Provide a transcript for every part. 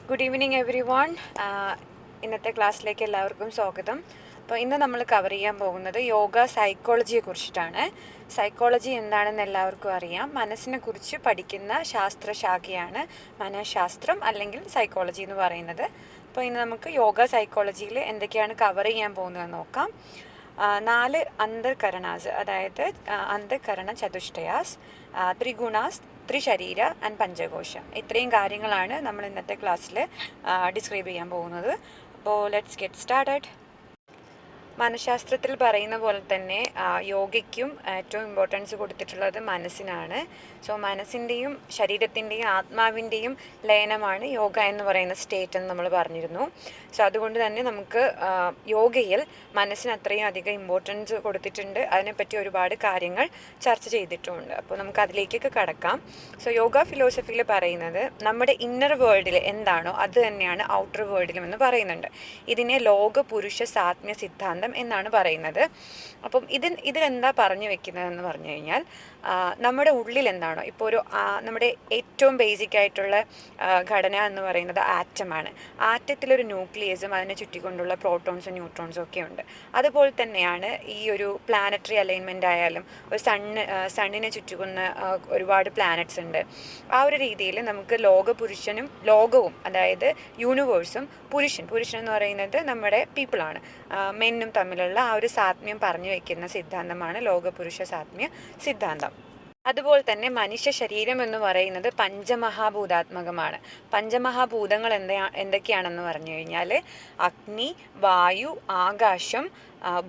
Good evening every one. ഇന്നത്തെ ക്ലാസ്സിലേക്ക് എല്ലാവർക്കും സ്വാഗതം. അപ്പോൾ ഇന്ന് നമ്മൾ കവർ ചെയ്യാൻ പോകുന്നത് യോഗ സൈക്കോളജിയെ കുറിച്ചിട്ടാണ്. സൈക്കോളജി എന്താണെന്ന് എല്ലാവർക്കും അറിയാം. മനസ്സിനെ കുറിച്ച് പഠിക്കുന്ന ശാസ്ത്രശാഖയാണ് മനഃശാസ്ത്രം അല്ലെങ്കിൽ സൈക്കോളജി എന്ന് പറയുന്നത്. അപ്പോൾ ഇന്ന് നമുക്ക് യോഗ സൈക്കോളജിയിൽ എന്തൊക്കെയാണ് കവർ ചെയ്യാൻ പോകുന്നതെന്ന് നോക്കാം. 4 അന്തർകരണാസ്, അതായത് അന്തർകരണ ചതുഷ്ടയാസ്, ത്രിഗുണാസ്, ത്രിശരീര ആൻഡ് പഞ്ചകോശം. ഇത്രയും കാര്യങ്ങളാണ് നമ്മൾ ഇന്നത്തെ ക്ലാസ്സിൽ ഡിസ്ക്രൈബ് ചെയ്യാൻ പോകുന്നത്. അപ്പോൾ ലെറ്റ്സ് ഗെറ്റ് സ്റ്റാർട്ടഡ്. മനഃശാസ്ത്രത്തിൽ പറയുന്ന പോലെ തന്നെ യോഗയ്ക്കും ഏറ്റവും ഇമ്പോർട്ടൻസ് കൊടുത്തിട്ടുള്ളത് മനസ്സിനാണ്. സോ മനസ്സിൻ്റെയും ശരീരത്തിൻ്റെയും ആത്മാവിൻ്റെയും ലയനമാണ് യോഗ എന്ന് പറയുന്ന സ്റ്റേറ്റ് എന്ന് നമ്മൾ പറഞ്ഞിരുന്നു. സോ അതുകൊണ്ട് തന്നെ നമുക്ക് യോഗയിൽ മനസ്സിന് അത്രയും അധികം ഇമ്പോർട്ടൻസ് കൊടുത്തിട്ടുണ്ട്. അതിനെപ്പറ്റി ഒരുപാട് കാര്യങ്ങൾ ചർച്ച ചെയ്തിട്ടുമുണ്ട്. അപ്പോൾ നമുക്ക് അതിലേക്കൊക്കെ കടക്കാം. സോ യോഗ ഫിലോസഫിയിൽ പറയുന്നത് നമ്മുടെ ഇന്നർ വേൾഡിൽ എന്താണോ അത് തന്നെയാണ് ഔട്ടർ വേൾഡിലും എന്ന് പറയുന്നുണ്ട്. ഇതിനെ ലോക പുരുഷ സാത്മ്യ സിദ്ധാന്തം എന്നാണ് പറയുന്നത്. അപ്പം ഇതിലെന്താ പറഞ്ഞു വെക്കുന്നതെന്ന് പറഞ്ഞു കഴിഞ്ഞാൽ നമ്മുടെ ഉള്ളിൽ എന്താണോ, ഇപ്പോൾ ഒരു നമ്മുടെ ഏറ്റവും ബേസിക് ആയിട്ടുള്ള ഘടന എന്ന് പറയുന്നത് ആറ്റമാണ്. ആറ്റത്തിലൊരു ന്യൂക്ലിയസും അതിനെ ചുറ്റിക്കൊണ്ടുള്ള പ്രോട്ടോൺസും ന്യൂട്രോൺസും ഒക്കെ ഉണ്ട്. അതുപോലെ തന്നെയാണ് ഈ ഒരു പ്ലാനറ്ററി അലൈൻമെൻ്റ് ആയാലും ഒരു സണ്ണിനെ ചുറ്റിക്കുന്ന ഒരുപാട് പ്ലാനറ്റ്സ് ഉണ്ട്. ആ ഒരു രീതിയിൽ നമുക്ക് ലോകപുരുഷനും ലോകവും, അതായത് യൂണിവേഴ്സും പുരുഷൻ എന്ന് പറയുന്നത് നമ്മുടെ പീപ്പിളാണ്, മെന്നും തമ്മിലുള്ള ആ ഒരു സാത്മ്യം പറഞ്ഞു വയ്ക്കുന്ന സിദ്ധാന്തമാണ് ലോകപുരുഷ സാത്മ്യ സിദ്ധാന്തം. അതുപോലെ തന്നെ മനുഷ്യ ശരീരം എന്ന് പറയുന്നത് പഞ്ചമഹാഭൂതാത്മകമാണ്. പഞ്ചമഹാഭൂതങ്ങൾ എന്തൊക്കെയാണെന്ന് പറഞ്ഞു കഴിഞ്ഞാൽ അഗ്നി, വായു, ആകാശം,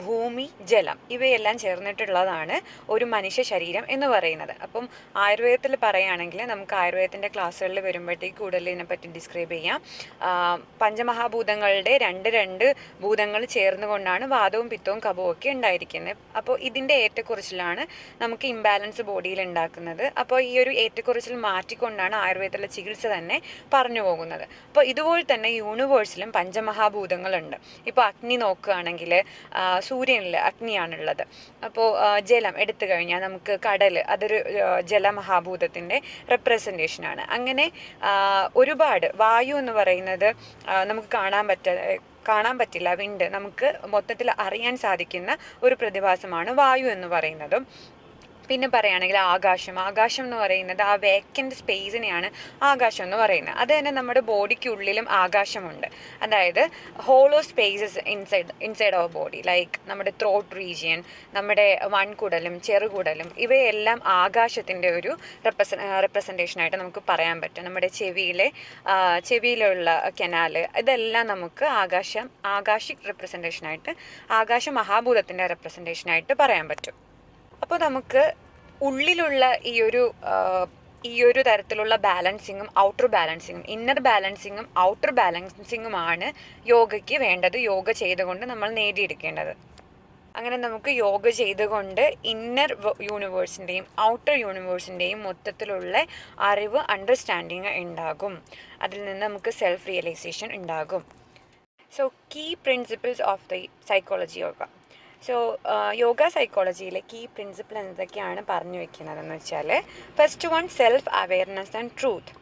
ഭൂമി, ജലം, ഇവയെല്ലാം ചേർന്നിട്ടുള്ളതാണ് ഒരു മനുഷ്യ ശരീരം എന്ന് പറയുന്നത്. അപ്പം ആയുർവേദത്തിൽ പറയുകയാണെങ്കിൽ നമുക്ക് ആയുർവേദത്തിൻ്റെ ക്ലാസ്സുകളിൽ വരുമ്പോഴത്തേക്ക് കൂടുതൽ ഇതിനെപ്പറ്റി ഡിസ്ക്രൈബ് ചെയ്യാം. പഞ്ചമഹാഭൂതങ്ങളുടെ രണ്ട് ഭൂതങ്ങൾ ചേർന്നുകൊണ്ടാണ് വാദവും പിത്തവും കഫവും ഒക്കെ ഉണ്ടായിരിക്കുന്നത്. അപ്പോൾ ഇതിൻ്റെ ഏറ്റക്കുറച്ചിലാണ് നമുക്ക് ഇംബാലൻസ് ബോഡിയിൽ ഉണ്ടാക്കുന്നത്. അപ്പോൾ ഈ ഒരു ഏറ്റക്കുറച്ചിൽ മാറ്റിക്കൊണ്ടാണ് ആയുർവേദത്തിലെ ചികിത്സ തന്നെ പറഞ്ഞു പോകുന്നത്. അപ്പോൾ ഇതുപോലെ തന്നെ യൂണിവേഴ്സിലും പഞ്ചമഹാഭൂതങ്ങളുണ്ട്. ഇപ്പോൾ അഗ്നി നോക്കുകയാണെങ്കിൽ സൂര്യനിൽ അഗ്നിയാണുള്ളത്. അപ്പോൾ ജലം എടുത്തു കഴിഞ്ഞാൽ നമുക്ക് കടൽ, അതൊരു ജലമഹാഭൂതത്തിൻ്റെ റെപ്രസെൻറ്റേഷനാണ്. അങ്ങനെ ഒരുപാട്, വായു എന്ന് പറയുന്നത് നമുക്ക് കാണാൻ പറ്റില്ല, വിണ്ട് നമുക്ക് മൊത്തത്തിൽ അറിയാൻ സാധിക്കുന്ന ഒരു പ്രതിഭാസമാണ് വായു എന്ന് പറയുന്നതും. പിന്നെ പറയുകയാണെങ്കിൽ ആകാശം എന്ന് പറയുന്നത് ആ വേക്കൻറ്റ് സ്പേസിനെയാണ് ആകാശം എന്ന് പറയുന്നത്. അത് തന്നെ നമ്മുടെ ബോഡിക്കുള്ളിലും ആകാശമുണ്ട്. അതായത് hollow spaces inside our body, like നമ്മുടെ ത്രോട്ട് റീജിയൻ, നമ്മുടെ വൻകുടലും ചെറുകുടലും, ഇവയെല്ലാം ആകാശത്തിൻ്റെ ഒരു റെപ്രസെൻറ്റേഷനായിട്ട് നമുക്ക് പറയാൻ പറ്റും. നമ്മുടെ ചെവിയിലുള്ള കനാല്, ഇതെല്ലാം നമുക്ക് ആകാശിക് റെപ്രസെൻറ്റേഷനായിട്ട്, ആകാശ മഹാഭൂതത്തിൻ്റെ റെപ്രസെൻറ്റേഷനായിട്ട് പറയാൻ പറ്റും. അപ്പോൾ നമുക്ക് ഉള്ളിലുള്ള ഈ ഒരു തരത്തിലുള്ള ബാലൻസിങ്ങും ഔട്ടർ ബാലൻസിങ്ങും, ഇന്നർ ബാലൻസിങ്ങും ഔട്ടർ ബാലൻസിങ്ങുമാണ് യോഗയ്ക്ക് വേണ്ടത്, യോഗ ചെയ്തുകൊണ്ട് നമ്മൾ നേടിയെടുക്കേണ്ടത്. അങ്ങനെ നമുക്ക് യോഗ ചെയ്തുകൊണ്ട് ഇന്നർ യൂണിവേഴ്സിൻ്റെയും ഔട്ടർ യൂണിവേഴ്സിൻ്റെയും മൊത്തത്തിലുള്ള അറിവ്, അണ്ടർസ്റ്റാൻഡിങ് ഉണ്ടാകും. അതിൽ നിന്ന് നമുക്ക് സെൽഫ് റിയലൈസേഷൻ ഉണ്ടാകും. So key principles of the psychology yoga. So yoga സൈക്കോളജിയിലെ കീ പ്രിൻസിപ്പിൾ എന്തൊക്കെയാണ് പറഞ്ഞു വെക്കുന്നതെന്ന് വെച്ചാൽ, first one, self awareness and truth.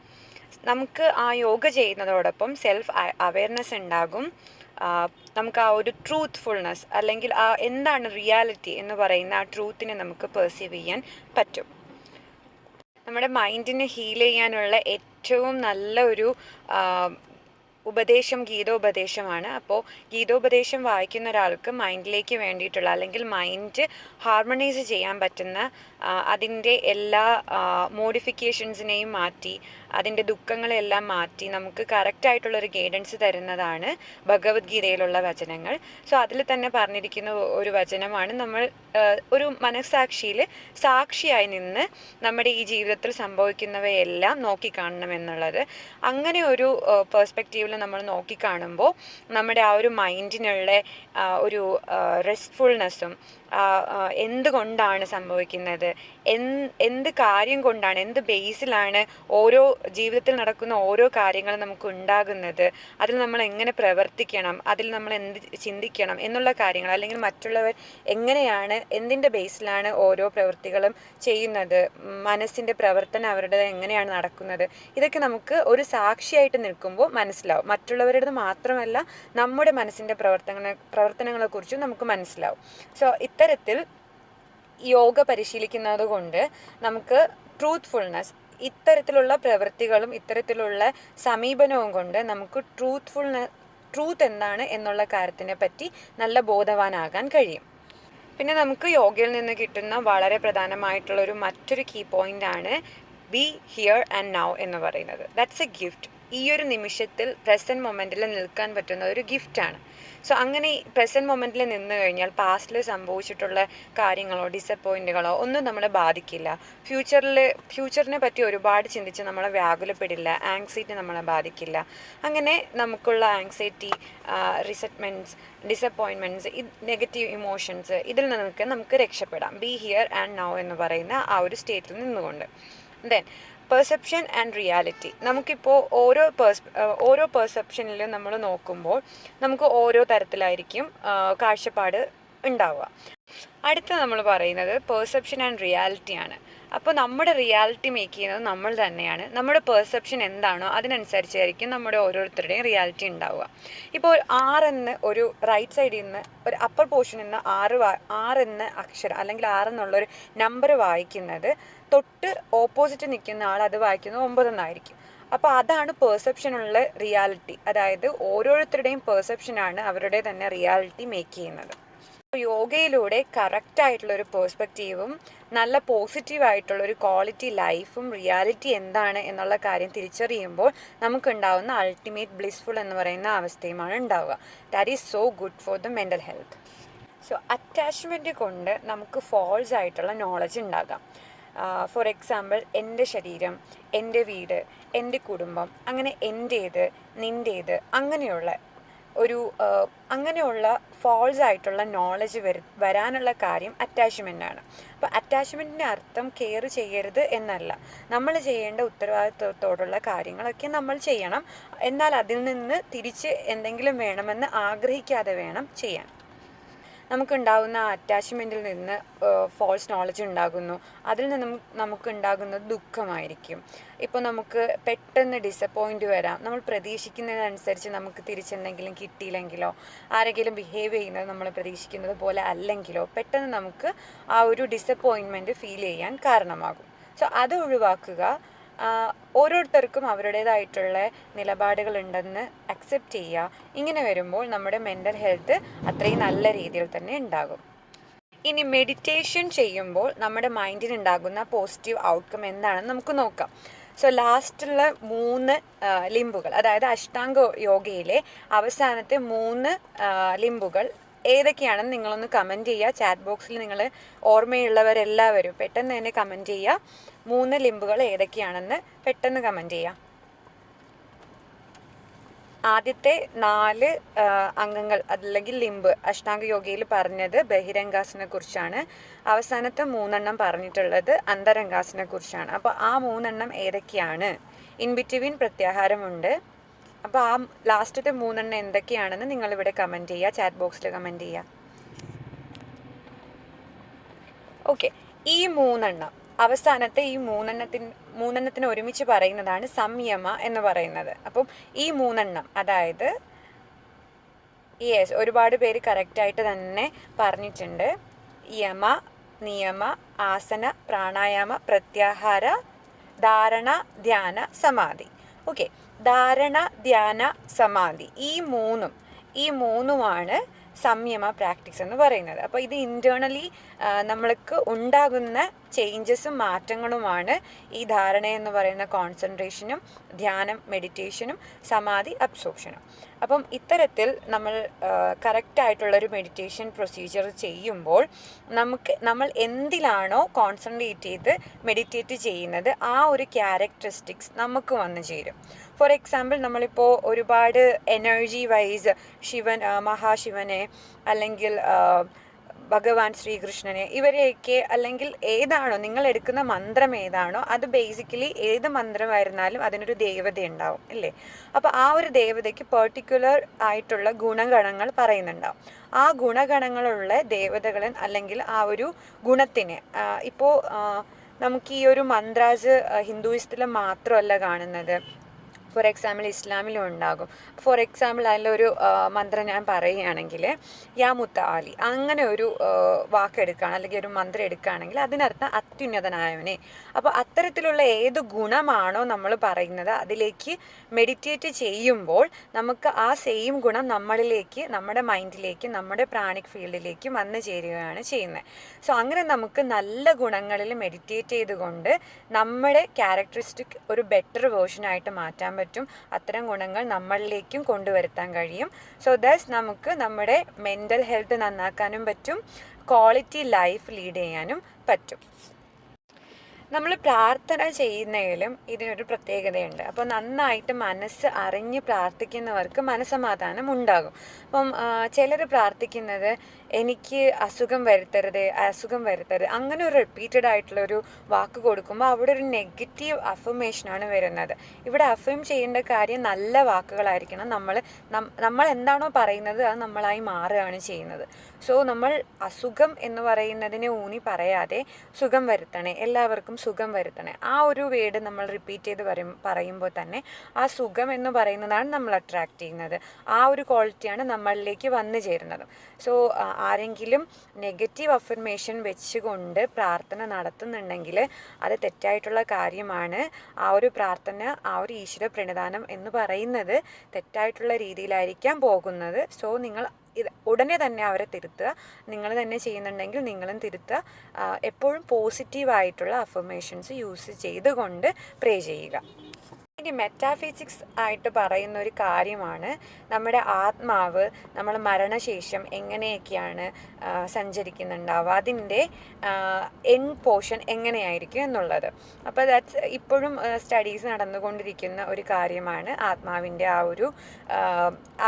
നമുക്ക് ആ യോഗ ചെയ്യുന്നതോടൊപ്പം സെൽഫ് അവെയർനെസ് ഉണ്ടാകും. നമുക്ക് ആ ഒരു ട്രൂത്ത്ഫുൾനെസ്, അല്ലെങ്കിൽ ആ എന്താണ് റിയാലിറ്റി എന്ന് പറയുന്ന ആ ട്രൂത്തിനെ നമുക്ക് പെർസീവ് ചെയ്യാൻ പറ്റും. നമ്മുടെ മൈൻഡിനെ ഹീൽ ചെയ്യാനുള്ള ഏറ്റവും നല്ല ഒരു ഉപദേശം ഗീതോപദേശമാണ്. അപ്പോൾ ഗീതോപദേശം വായിക്കുന്ന ഒരാൾക്ക് മൈൻഡിലേക്ക് വേണ്ടിയിട്ടുള്ള, അല്ലെങ്കിൽ മൈൻഡ് ഹാർമണൈസ് ചെയ്യാൻ പറ്റുന്ന, അതിൻ്റെ എല്ലാ മോഡിഫിക്കേഷൻസിനെയും മാറ്റി, അതിൻ്റെ ദുഃഖങ്ങളെല്ലാം മാറ്റി നമുക്ക് കറക്റ്റായിട്ടുള്ളൊരു ഗൈഡൻസ് തരുന്നതാണ് ഭഗവത്ഗീതയിലുള്ള വചനങ്ങൾ. സോ അതിൽ തന്നെ പറഞ്ഞിരിക്കുന്ന ഒരു വചനമാണ്, നമ്മൾ ഒരു മനസ്സാക്ഷിയിൽ സാക്ഷിയായി നിന്ന് നമ്മുടെ ഈ ജീവിതത്തിൽ സംഭവിക്കുന്നവയെല്ലാം നോക്കിക്കാണണമെന്നുള്ളത്. അങ്ങനെ ഒരു പേഴ്സ്പെക്റ്റീവിൽ നമ്മൾ നോക്കിക്കാണുമ്പോൾ നമ്മുടെ ആ ഒരു മൈൻഡിനുള്ള ഒരു റെസ്റ്റ്ഫുൾനെസ്സും, എന്തുകൊണ്ടാണ് സംഭവിക്കുന്നത്, എന്ത് കാര്യം കൊണ്ടാണ്, എന്ത് ബേസിലാണ് ഓരോ ജീവിതത്തിൽ നടക്കുന്ന ഓരോ കാര്യങ്ങളും നമുക്ക് ഉണ്ടാകുന്നത്, അതിൽ നമ്മൾ എങ്ങനെ പ്രവർത്തിക്കണം, അതിൽ നമ്മൾ എന്ത് ചിന്തിക്കണം എന്നുള്ള കാര്യങ്ങൾ, അല്ലെങ്കിൽ മറ്റുള്ളവർ എങ്ങനെയാണ്, എന്തിൻ്റെ ബേസിലാണ് ഓരോ പ്രവൃത്തികളും ചെയ്യുന്നത്, മനസ്സിൻ്റെ പ്രവർത്തനം അവരുടെ എങ്ങനെയാണ് നടക്കുന്നത്, ഇതൊക്കെ നമുക്ക് ഒരു സാക്ഷിയായിട്ട് നിൽക്കുമ്പോൾ മനസ്സിലാവും. മറ്റുള്ളവരുടെ മാത്രമല്ല നമ്മുടെ മനസ്സിൻ്റെ പ്രവർത്തനങ്ങളെക്കുറിച്ചും നമുക്ക് മനസ്സിലാവും. സോ ഇത്തരത്തിൽ യോഗ പരിശീലിക്കുന്നത് കൊണ്ട് നമുക്ക് ട്രൂത്ത്ഫുൾനെസ്, ഇത്തരത്തിലുള്ള പ്രവൃത്തികളും ഇത്തരത്തിലുള്ള സമീപനവും കൊണ്ട് നമുക്ക് ട്രൂത്ത് എന്താണ് എന്നുള്ള കാര്യത്തിനെ പറ്റി നല്ല ബോധവാനാകാൻ കഴിയും. പിന്നെ നമുക്ക് യോഗയിൽ നിന്ന് കിട്ടുന്ന വളരെ പ്രധാനമായിട്ടുള്ളൊരു മറ്റൊരു കീ പോയിൻ്റാണ് ബി ഹിയർ ആൻഡ് നൗ എന്ന് പറയുന്നത്. That's A gift. ഈ ഒരു നിമിഷത്തിൽ പ്രസൻറ്റ് മൊമെൻറ്റിൽ നിൽക്കാൻ പറ്റുന്ന ഒരു ഗിഫ്റ്റാണ്. സോ അങ്ങനെ പ്രസൻറ്റ് മൊമെൻറ്റിൽ നിന്ന് കഴിഞ്ഞാൽ പാസ്റ്റിൽ സംഭവിച്ചിട്ടുള്ള കാര്യങ്ങളോ ഡിസപ്പോയിൻറ്റുകളോ ഒന്നും നമ്മളെ ബാധിക്കില്ല. ഫ്യൂച്ചറിനെ പറ്റി ഒരുപാട് ചിന്തിച്ച് നമ്മളെ വ്യാകുലപ്പെടില്ല. ആങ്സൈറ്റി നമ്മളെ ബാധിക്കില്ല. അങ്ങനെ നമുക്കുള്ള ആങ്സൈറ്റി, റിസെറ്റ്മെൻറ്റ്സ്, ഡിസപ്പോയിൻമെൻറ്റ്സ്, നെഗറ്റീവ് ഇമോഷൻസ്, ഇതിൽ നിന്നൊക്കെ നമുക്ക് രക്ഷപ്പെടാം ബി ഹിയർ ആൻഡ് നൗ എന്ന് പറയുന്ന ആ ഒരു സ്റ്റേറ്റിൽ നിന്നുകൊണ്ട്. Then perception and reality. നമുക്കിപ്പോൾ ഓരോ പെർസെപ്ഷനിലും നമ്മൾ നോക്കുമ്പോൾ നമുക്ക് ഓരോ തരത്തിലായിരിക്കും കാഴ്ചപ്പാട് ഉണ്ടാവുക. അടുത്ത നമ്മൾ പറയുന്നത് പെർസെപ്ഷൻ ആൻഡ് റിയാലിറ്റിയാണ്. അപ്പോൾ നമ്മുടെ റിയാലിറ്റി മേക്ക് ചെയ്യുന്നത് നമ്മൾ തന്നെയാണ്. നമ്മുടെ പെർസെപ്ഷൻ എന്താണോ അതിനനുസരിച്ചായിരിക്കും നമ്മുടെ ഓരോരുത്തരുടെയും റിയാലിറ്റി ഉണ്ടാവുക. ഇപ്പോൾ 6 എന്ന് ഒരു റൈറ്റ് സൈഡിൽ നിന്ന് ഒരു അപ്പർ പോർഷനിൽ നിന്ന് 6 എന്ന അക്ഷരം അല്ലെങ്കിൽ 6 എന്നുള്ളൊരു നമ്പർ വായിക്കുന്നത് തൊട്ട് ഓപ്പോസിറ്റ് നിൽക്കുന്ന ആൾ അത് വായിക്കുന്നത് 9 എന്നായിരിക്കും. അപ്പോൾ അതാണ് പെർസെപ്ഷനുള്ള റിയാലിറ്റി. അതായത് ഓരോരുത്തരുടെയും പെർസെപ്ഷനാണ് അവരുടെ തന്നെ റിയാലിറ്റി മേക്ക് ചെയ്യുന്നത്. യോഗയിലൂടെ കറക്റ്റായിട്ടുള്ളൊരു പേഴ്സ്പെക്റ്റീവും നല്ല പോസിറ്റീവായിട്ടുള്ളൊരു ക്വാളിറ്റി ലൈഫും റിയാലിറ്റി എന്താണ് എന്നുള്ള കാര്യം തിരിച്ചറിയുമ്പോൾ നമുക്കുണ്ടാവുന്ന അൾട്ടിമേറ്റ് ബ്ലിസ്ഫുൾ എന്ന് പറയുന്ന അവസ്ഥയുമാണ് ഉണ്ടാവുക. That is so good for the mental health. So attachment കൊണ്ട് നമുക്ക് ഫോൾസ് ആയിട്ടുള്ള നോളജ് ഉണ്ടാകാം. ഫോർ എക്സാമ്പിൾ, എൻ്റെ ശരീരം, എൻ്റെ വീട്, എൻ്റെ കുടുംബം, അങ്ങനെ എൻ്റേത്, നിൻ്റേത്, അങ്ങനെയുള്ള ഫോൾസ് ആയിട്ടുള്ള നോളജ് വരാനുള്ള കാര്യം അറ്റാച്ച്മെൻ്റാണ്. അപ്പോൾ അറ്റാച്ച്മെൻറ്റിൻ്റെ അർത്ഥം കെയർ ചെയ്യരുത് എന്നല്ല. നമ്മൾ ചെയ്യേണ്ട ഉത്തരവാദിത്വത്തോടുള്ള കാര്യങ്ങളൊക്കെ നമ്മൾ ചെയ്യണം. എന്നാൽ അതിൽ നിന്ന് തിരിച്ച് എന്തെങ്കിലും വേണമെന്ന് ആഗ്രഹിക്കാതെ വേണം ചെയ്യാൻ. നമുക്കുണ്ടാകുന്ന അറ്റാച്ച്മെൻറ്റിൽ നിന്ന് ഫോൾസ് നോളജ് ഉണ്ടാകുന്നു. അതിൽ നിന്ന് നമുക്കുണ്ടാകുന്നത് ദുഃഖമായിരിക്കും. ഇപ്പോൾ നമുക്ക് പെട്ടെന്ന് ഡിസപ്പോയിൻ്റ് വരാം. നമ്മൾ പ്രതീക്ഷിക്കുന്നതിനനുസരിച്ച് നമുക്ക് തിരിച്ചെന്തെങ്കിലും കിട്ടിയില്ലെങ്കിലോ, ആരെങ്കിലും ബിഹേവ് ചെയ്യുന്നത് നമ്മൾ പ്രതീക്ഷിക്കുന്നത് പോലെ അല്ലെങ്കിലോ പെട്ടെന്ന് നമുക്ക് ആ ഒരു ഡിസപ്പോയിൻമെൻറ്റ് ഫീൽ ചെയ്യാൻ കാരണമാകും. സോ അത് ഒഴിവാക്കുക. ഓരോരുത്തർക്കും അവരുടേതായിട്ടുള്ള നിലപാടുകളുണ്ടെന്ന് അക്സെപ്റ്റ് ചെയ്യുക. ഇങ്ങനെ വരുമ്പോൾ നമ്മുടെ മെൻ്റൽ ഹെൽത്ത് അത്രയും നല്ല രീതിയിൽ തന്നെ ഉണ്ടാകും. ഇനി മെഡിറ്റേഷൻ ചെയ്യുമ്പോൾ നമ്മുടെ മൈൻഡിനുണ്ടാകുന്ന പോസിറ്റീവ് ഔട്ട്കം എന്താണെന്ന് നമുക്ക് നോക്കാം. സോ ലാസ്റ്റുള്ള 3 ലിംബുകൾ, അതായത് അഷ്ടാംഗ യോഗയിലെ അവസാനത്തെ 3 ലിംബുകൾ ഏതൊക്കെയാണെന്ന് നിങ്ങളൊന്ന് കമൻറ്റ് ചെയ്യുക. ചാറ്റ് ബോക്സിൽ നിങ്ങൾ ഓർമ്മയുള്ളവരെല്ലാവരും പെട്ടെന്ന് തന്നെ കമൻറ്റ് ചെയ്യുക. 3 ലിംബുകൾ ഏതൊക്കെയാണെന്ന് പെട്ടെന്ന് കമൻറ്റ് ചെയ്യുക. ആദ്യത്തെ 4 അംഗങ്ങൾ അല്ലെങ്കിൽ ലിംബ് അഷ്ടാംഗ യോഗയിൽ പറഞ്ഞത് ബഹിരംഗാസനെ കുറിച്ചാണ്. അവസാനത്തെ 3 പറഞ്ഞിട്ടുള്ളത് അന്തരംഗാസനെ കുറിച്ചാണ്. അപ്പോൾ ആ 3 ഏതൊക്കെയാണ്? ഇൻ ബിറ്റ്വീൻ പ്രത്യാഹാരമുണ്ട്. അപ്പോൾ ആ ലാസ്റ്റത്തെ 3 എന്തൊക്കെയാണെന്ന് നിങ്ങളിവിടെ കമൻറ്റ് ചെയ്യുക, ചാറ്റ് ബോക്സിൽ കമൻറ്റ് ചെയ്യുക. ഓക്കെ, ഈ 3 അവസാനത്തെ ഈ 3 ഒരുമിച്ച് പറയുന്നതാണ് സംയമ എന്ന് പറയുന്നത്. അപ്പം ഈ 3 അതായത് ഒരുപാട് പേര് കറക്റ്റായിട്ട് തന്നെ പറഞ്ഞിട്ടുണ്ട്. യമ, നിയമ, ആസന, പ്രാണായാമ, പ്രത്യാഹാര, ധാരണ, ധ്യാന, സമാധി. ഓക്കെ, ധാരണ, ധ്യാന, സമാധി ഈ മൂന്നുമാണ് സംയമ പ്രാക്ടീസ് എന്ന് പറയുന്നത്. അപ്പോൾ ഇത് ഇൻറ്റേർണലി നമ്മൾക്ക് ഉണ്ടാകുന്ന ചേഞ്ചസും മാറ്റങ്ങളുമാണ് ഈ ധാരണ എന്ന് പറയുന്ന കോൺസെൻട്രേഷനും, ധ്യാനം മെഡിറ്റേഷനും, സമാധി അബ്സോർപ്ഷനും. അപ്പം ഇത്തരത്തിൽ നമ്മൾ കറക്റ്റായിട്ടുള്ളൊരു മെഡിറ്റേഷൻ പ്രൊസീജിയർ ചെയ്യുമ്പോൾ നമ്മൾ എന്തിലാണോ കോൺസെൻട്രേറ്റ് ചെയ്ത് മെഡിറ്റേറ്റ് ചെയ്യുന്നത് ആ ഒരു ക്യാരക്ടറിസ്റ്റിക്സ് നമുക്ക് വന്നു ചേരും. ഫോർ എക്സാമ്പിൾ, നമ്മളിപ്പോൾ ഒരുപാട് എനർജി വൈസ് മഹാശിവനെ അല്ലെങ്കിൽ ഭഗവാൻ ശ്രീകൃഷ്ണനെ, ഇവരെയൊക്കെ, അല്ലെങ്കിൽ ഏതാണോ നിങ്ങൾ എടുക്കുന്ന മന്ത്രം ഏതാണോ അത് ബേസിക്കലി ഏത് മന്ത്രമായിരുന്നാലും അതിനൊരു ദേവത ഉണ്ടാവും അല്ലേ. അപ്പോൾ ആ ഒരു ദേവതയ്ക്ക് പെർട്ടിക്കുലർ ആയിട്ടുള്ള ഗുണഗണങ്ങൾ പറയുന്നുണ്ടാവും. ആ ഗുണഗണങ്ങളുള്ള ദേവതകളെ അല്ലെങ്കിൽ ആ ഒരു ഗുണത്തിനെ ഇപ്പോൾ നമുക്ക് ഈ ഒരു മന്ത്രാസ് ഹിന്ദുയിസത്തിൽ മാത്രമല്ല കാണുന്നത്, ഫോർ എക്സാമ്പിൾ ഇസ്ലാമിലും ഉണ്ടാകും. ഫോർ എക്സാമ്പിൾ അതിലൊരു മന്ത്രം ഞാൻ പറയുകയാണെങ്കിൽ യാ മുത്ത ആലി, അങ്ങനെ ഒരു വാക്കെടുക്കുകയാണ് അല്ലെങ്കിൽ ഒരു മന്ത്രം എടുക്കുകയാണെങ്കിൽ അതിനർത്ഥം അത്യുന്നതനായവനെ. അപ്പോൾ അത്തരത്തിലുള്ള ഏത് ഗുണമാണോ നമ്മൾ പറയുന്നത് അതിലേക്ക് മെഡിറ്റേറ്റ് ചെയ്യുമ്പോൾ നമുക്ക് ആ സെയിം ഗുണം നമ്മളിലേക്ക്, നമ്മുടെ മൈൻഡിലേക്ക്, നമ്മുടെ പ്രാണിക് ഫീൽഡിലേക്ക് വന്നു ചേരുകയാണ് ചെയ്യുന്നത്. സോ അങ്ങനെ നമുക്ക് നല്ല ഗുണങ്ങളിൽ മെഡിറ്റേറ്റ് ചെയ്തുകൊണ്ട് നമ്മുടെ ക്യാരക്ടറിസ്റ്റിക് ഒരു ബെറ്റർ വേർഷനായിട്ട് മാറ്റാൻ പറ്റും. അത്തരം ഗുണങ്ങൾ നമ്മളിലേക്കും കൊണ്ടുവരുത്താൻ കഴിയും. സോ ദസ് നമുക്ക് നമ്മുടെ മെൻ്റൽ ഹെൽത്ത് നന്നാക്കാനും പറ്റും, ക്വാളിറ്റി ലൈഫ് ലീഡ് ചെയ്യാനും പറ്റും. നമ്മൾ പ്രാർത്ഥന ചെയ്യുന്നതിലും ഇതിനൊരു പ്രത്യേകതയുണ്ട്. അപ്പോൾ നന്നായിട്ട് മനസ്സ് അറിഞ്ഞ് പ്രാർത്ഥിക്കുന്നവർക്ക് മനസ്സമാധാനം ഉണ്ടാകും. അപ്പം ചിലർ പ്രാർത്ഥിക്കുന്നത് എനിക്ക് അസുഖം വരുത്തരുത് അങ്ങനെ ഒരു റിപ്പീറ്റഡ് ആയിട്ടുള്ളൊരു വാക്ക് കൊടുക്കുമ്പോൾ അവിടെ ഒരു നെഗറ്റീവ് അഫർമേഷനാണ് വരുന്നത്. ഇവിടെ അഫേം ചെയ്യേണ്ട കാര്യം നല്ല വാക്കുകളായിരിക്കണം. നമ്മൾ എന്താണോ പറയുന്നത് അത് നമ്മളായി മാറുകയാണ് ചെയ്യുന്നത്. സോ നമ്മൾ അസുഖം എന്ന് പറയുന്നതിനെ ഊന്നി പറയാതെ സുഖം വരുത്തണേ, എല്ലാവർക്കും സുഖം വരുത്തണേ, ആ ഒരു വേർഡ് നമ്മൾ റിപ്പീറ്റ് ചെയ്ത് പറയുമ്പോൾ തന്നെ ആ സുഖം എന്ന് പറയുന്നതാണ് നമ്മൾ അട്രാക്റ്റ് ചെയ്യുന്നത്. ആ ഒരു ക്വാളിറ്റിയാണ് നമ്മളിലേക്ക് വന്നു ചേരുന്നത്. സോ ആരെങ്കിലും നെഗറ്റീവ് അഫർമേഷൻ വെച്ചുകൊണ്ട് പ്രാർത്ഥന നടത്തുന്നുണ്ടെങ്കിൽ അത് തെറ്റായിട്ടുള്ള കാര്യമാണ്. ആ ഒരു പ്രാർത്ഥന, ആ ഒരു ഈശ്വര പ്രണിധാനം എന്ന് പറയുന്നത് തെറ്റായിട്ടുള്ള രീതിയിലായിരിക്കാം പോകുന്നത്. സോ നിങ്ങൾ ഉടനെ തന്നെ അവരെ തിരുത്തുക. നിങ്ങൾ തന്നെ ചെയ്യുന്നുണ്ടെങ്കിൽ നിങ്ങളും തിരുത്തുക. എപ്പോഴും പോസിറ്റീവായിട്ടുള്ള അഫർമേഷൻസ് യൂസ് ചെയ്തുകൊണ്ട് പ്രേ ചെയ്യുക. ഇനി മെറ്റാഫിസിക്സ് ആയിട്ട് പറയുന്ന ഒരു കാര്യമാണ് നമ്മുടെ ആത്മാവ് നമ്മൾ മരണശേഷം എങ്ങനെയൊക്കെയാണ് സഞ്ചരിക്കുന്നുണ്ടാവുക, അതിൻ്റെ എൻഡ് പോർഷൻ എങ്ങനെയായിരിക്കും എന്നുള്ളത്. അപ്പോൾ ദാറ്റ്സ് ഇപ്പോഴും സ്റ്റഡീസ് നടന്നുകൊണ്ടിരിക്കുന്ന ഒരു കാര്യമാണ്. ആത്മാവിൻ്റെ ആ ഒരു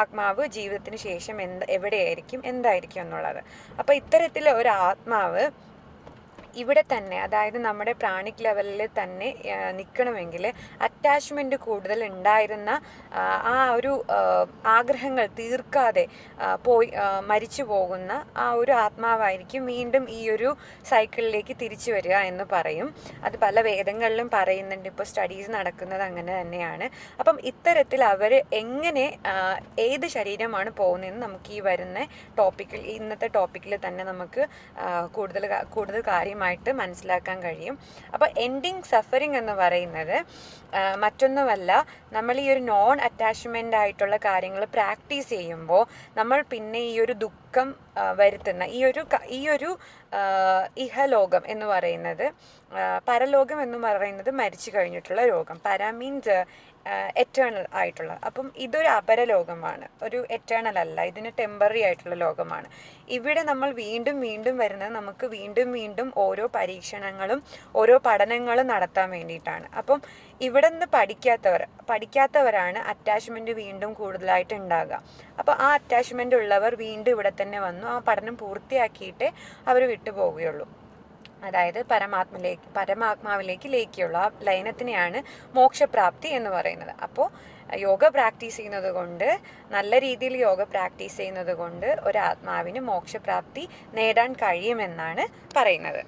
ആത്മാവ് ജീവിതത്തിന് ശേഷം എവിടെയായിരിക്കും, എന്തായിരിക്കും എന്നുള്ളത്. അപ്പോൾ ഇത്തരത്തിൽ ഒരു ആത്മാവ് ഇവിടെ തന്നെ, അതായത് നമ്മുടെ പ്രാണിക് ലെവലിൽ തന്നെ നിൽക്കണമെങ്കിൽ അറ്റാച്ച്മെൻറ്റ് കൂടുതൽ ഉണ്ടായിരുന്ന ആ ഒരു ആഗ്രഹങ്ങൾ തീർക്കാതെ മരിച്ചു പോകുന്ന ആ ഒരു ആത്മാവായിരിക്കും വീണ്ടും ഈ ഒരു സൈക്കിളിലേക്ക് തിരിച്ചു വരിക എന്ന് പറയും. അത് പല വേദങ്ങളിലും പറയുന്നുണ്ട്. ഇപ്പോൾ സ്റ്റഡീസ് നടക്കുന്നത് അങ്ങനെ തന്നെയാണ്. അപ്പം ഇത്തരത്തിൽ അവർ എങ്ങനെ ഏത് ശരീരമാണ് പോകുന്നതെന്ന് നമുക്ക് ഈ വരുന്ന ഇന്നത്തെ ടോപ്പിക്കിൽ തന്നെ നമുക്ക് കൂടുതൽ കാര്യമായിട്ട് മനസ്സിലാക്കാൻ കഴിയും. അപ്പോൾ എൻഡിങ് സഫറിങ് എന്ന് പറയുന്നത് മറ്റൊന്നുമല്ല, നമ്മൾ ഈ ഒരു നോൺ അറ്റാച്ച്മെൻ്റ് ആയിട്ടുള്ള കാര്യങ്ങൾ പ്രാക്ടീസ് ചെയ്യുമ്പോൾ നമ്മൾ പിന്നെ ഈ ഒരു ദുഃഖം വരുത്തുന്ന ഈ ഒരു ഇഹലോകം എന്ന് പറയുന്നത്, പരലോകം എന്ന് പറയുന്നത് മരിച്ചു കഴിഞ്ഞിട്ടുള്ള ലോകം. പര മീൻസ് എറ്റേണൽ ആയിട്ടുള്ള. അപ്പം ഇതൊരു അപരലോകമാണ്, ഒരു എറ്റേണൽ അല്ല, ഇതിന് ടെമ്പററി ആയിട്ടുള്ള ലോകമാണ്. ഇവിടെ നമ്മൾ വീണ്ടും വരുന്നത് നമുക്ക് വീണ്ടും ഓരോ പരീക്ഷണങ്ങളും ഓരോ പഠനങ്ങളും നടത്താൻ വേണ്ടിയിട്ടാണ്. അപ്പം ഇവിടെ നിന്ന് പഠിക്കാത്തവരാണ് അറ്റാച്ച്മെൻറ്റ് വീണ്ടും കൂടുതലായിട്ട് ഉണ്ടാകുക. അപ്പോൾ ആ അറ്റാച്ച്മെൻ്റ് ഉള്ളവർ വീണ്ടും ഇവിടെ തന്നെ വന്നു ആ പഠനം പൂർത്തിയാക്കിയിട്ടേ അവർ വിട്ടുപോവുകയുള്ളൂ. അതായത് പരമാത്മാവിലേക്ക് ലയിക്കുകയുള്ളൂ. ആ ലയനത്തിനെയാണ് മോക്ഷപ്രാപ്തി എന്ന് പറയുന്നത്. അപ്പോൾ യോഗ പ്രാക്ടീസ് ചെയ്യുന്നത് കൊണ്ട്, നല്ല രീതിയിൽ യോഗ പ്രാക്ടീസ് ചെയ്യുന്നത് കൊണ്ട് ഒരാത്മാവിന് മോക്ഷപ്രാപ്തി നേടാൻ കഴിയുമെന്നാണ് പറയുന്നത്.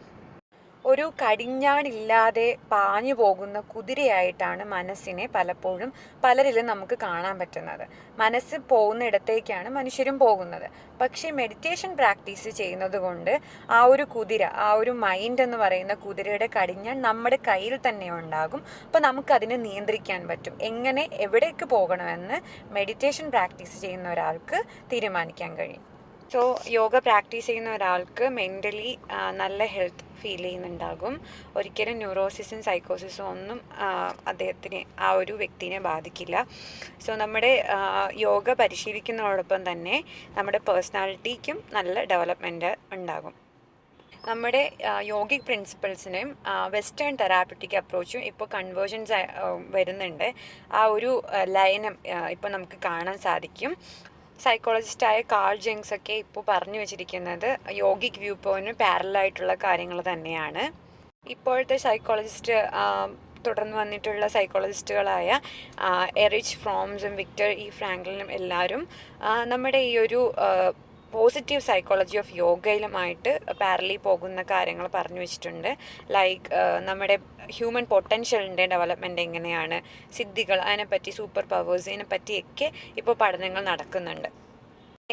ഒരു കടിഞ്ഞാണില്ലാതെ പാഞ്ഞു പോകുന്ന കുതിരയായിട്ടാണ് മനസ്സിനെ പലപ്പോഴും പലരിലും നമുക്ക് കാണാൻ പറ്റുന്നത്. മനസ്സ് പോകുന്നിടത്തേക്കാണ് മനുഷ്യരും പോകുന്നത്. പക്ഷേ മെഡിറ്റേഷൻ പ്രാക്ടീസ് ചെയ്യുന്നത് കൊണ്ട് ആ ഒരു കുതിര, ആ ഒരു മൈൻഡ് എന്ന് പറയുന്ന കുതിരയുടെ കടിഞ്ഞാൺ നമ്മുടെ കയ്യിൽ തന്നെ ഉണ്ടാകും. അപ്പോൾ നമുക്കതിനെ നിയന്ത്രിക്കാൻ പറ്റും. എങ്ങനെ എവിടേക്ക് പോകണമെന്ന് മെഡിറ്റേഷൻ പ്രാക്ടീസ് ചെയ്യുന്ന ഒരാൾക്ക് തീരുമാനിക്കാൻ കഴിയും. സോ യോഗ പ്രാക്ടീസ് ചെയ്യുന്ന ഒരാൾക്ക് മെൻ്റലി നല്ല ഹെൽത്ത് ഫീൽ ചെയ്യുന്നുണ്ടാകും. ഒരിക്കലും ന്യൂറോസിസും സൈക്കോസിസും ഒന്നും അദ്ദേഹത്തിന്, ആ ഒരു വ്യക്തിനെ ബാധിക്കില്ല. സോ നമ്മുടെ യോഗ പരിശീലിക്കുന്നതോടൊപ്പം തന്നെ നമ്മുടെ പേഴ്സണാലിറ്റിക്കും നല്ല ഡെവലപ്മെൻറ്റ് ഉണ്ടാകും. നമ്മുടെ യോഗിക് പ്രിൻസിപ്പിൾസിനെയും വെസ്റ്റേൺ തെറാപ്പറ്റിക് അപ്രോച്ചും ഇപ്പോൾ കൺവേർജൻസ് വരുന്നുണ്ട്. ആ ഒരു ലയനം ഇപ്പോൾ നമുക്ക് കാണാൻ സാധിക്കും. സൈക്കോളജിസ്റ്റായ കാൾ ജങ്സ് ഒക്കെ ഇപ്പോൾ പറഞ്ഞു വെച്ചിരിക്കുന്നത് യോഗിക് വ്യൂ പോയിന്റിന് പാരലായിട്ടുള്ള കാര്യങ്ങൾ തന്നെയാണ്. ഇപ്പോഴത്തെ സൈക്കോളജിസ്റ്റ് തുടർന്ന് വന്നിട്ടുള്ള സൈക്കോളജിസ്റ്റുകളായ എറിച്ച് ഫ്രോംസും വിക്ടർ ഇ ഫ്രാങ്ക്ലിനും എല്ലാവരും നമ്മുടെ ഈ ഒരു പോസിറ്റീവ് സൈക്കോളജി ഓഫ് യോഗയിലുമായിട്ട് പാരലി പോകുന്ന കാര്യങ്ങൾ പറഞ്ഞു വെച്ചിട്ടുണ്ട്. ലൈക്ക് നമ്മുടെ ഹ്യൂമൻ പൊട്ടൻഷ്യലിൻ്റെ ഡെവലപ്മെൻറ്റ് എങ്ങനെയാണ്, സിദ്ധികൾ, അതിനെപ്പറ്റി സൂപ്പർ പവേഴ്സ്, ഇതിനെപ്പറ്റിയൊക്കെ ഇപ്പോൾ പഠനങ്ങൾ നടക്കുന്നുണ്ട്.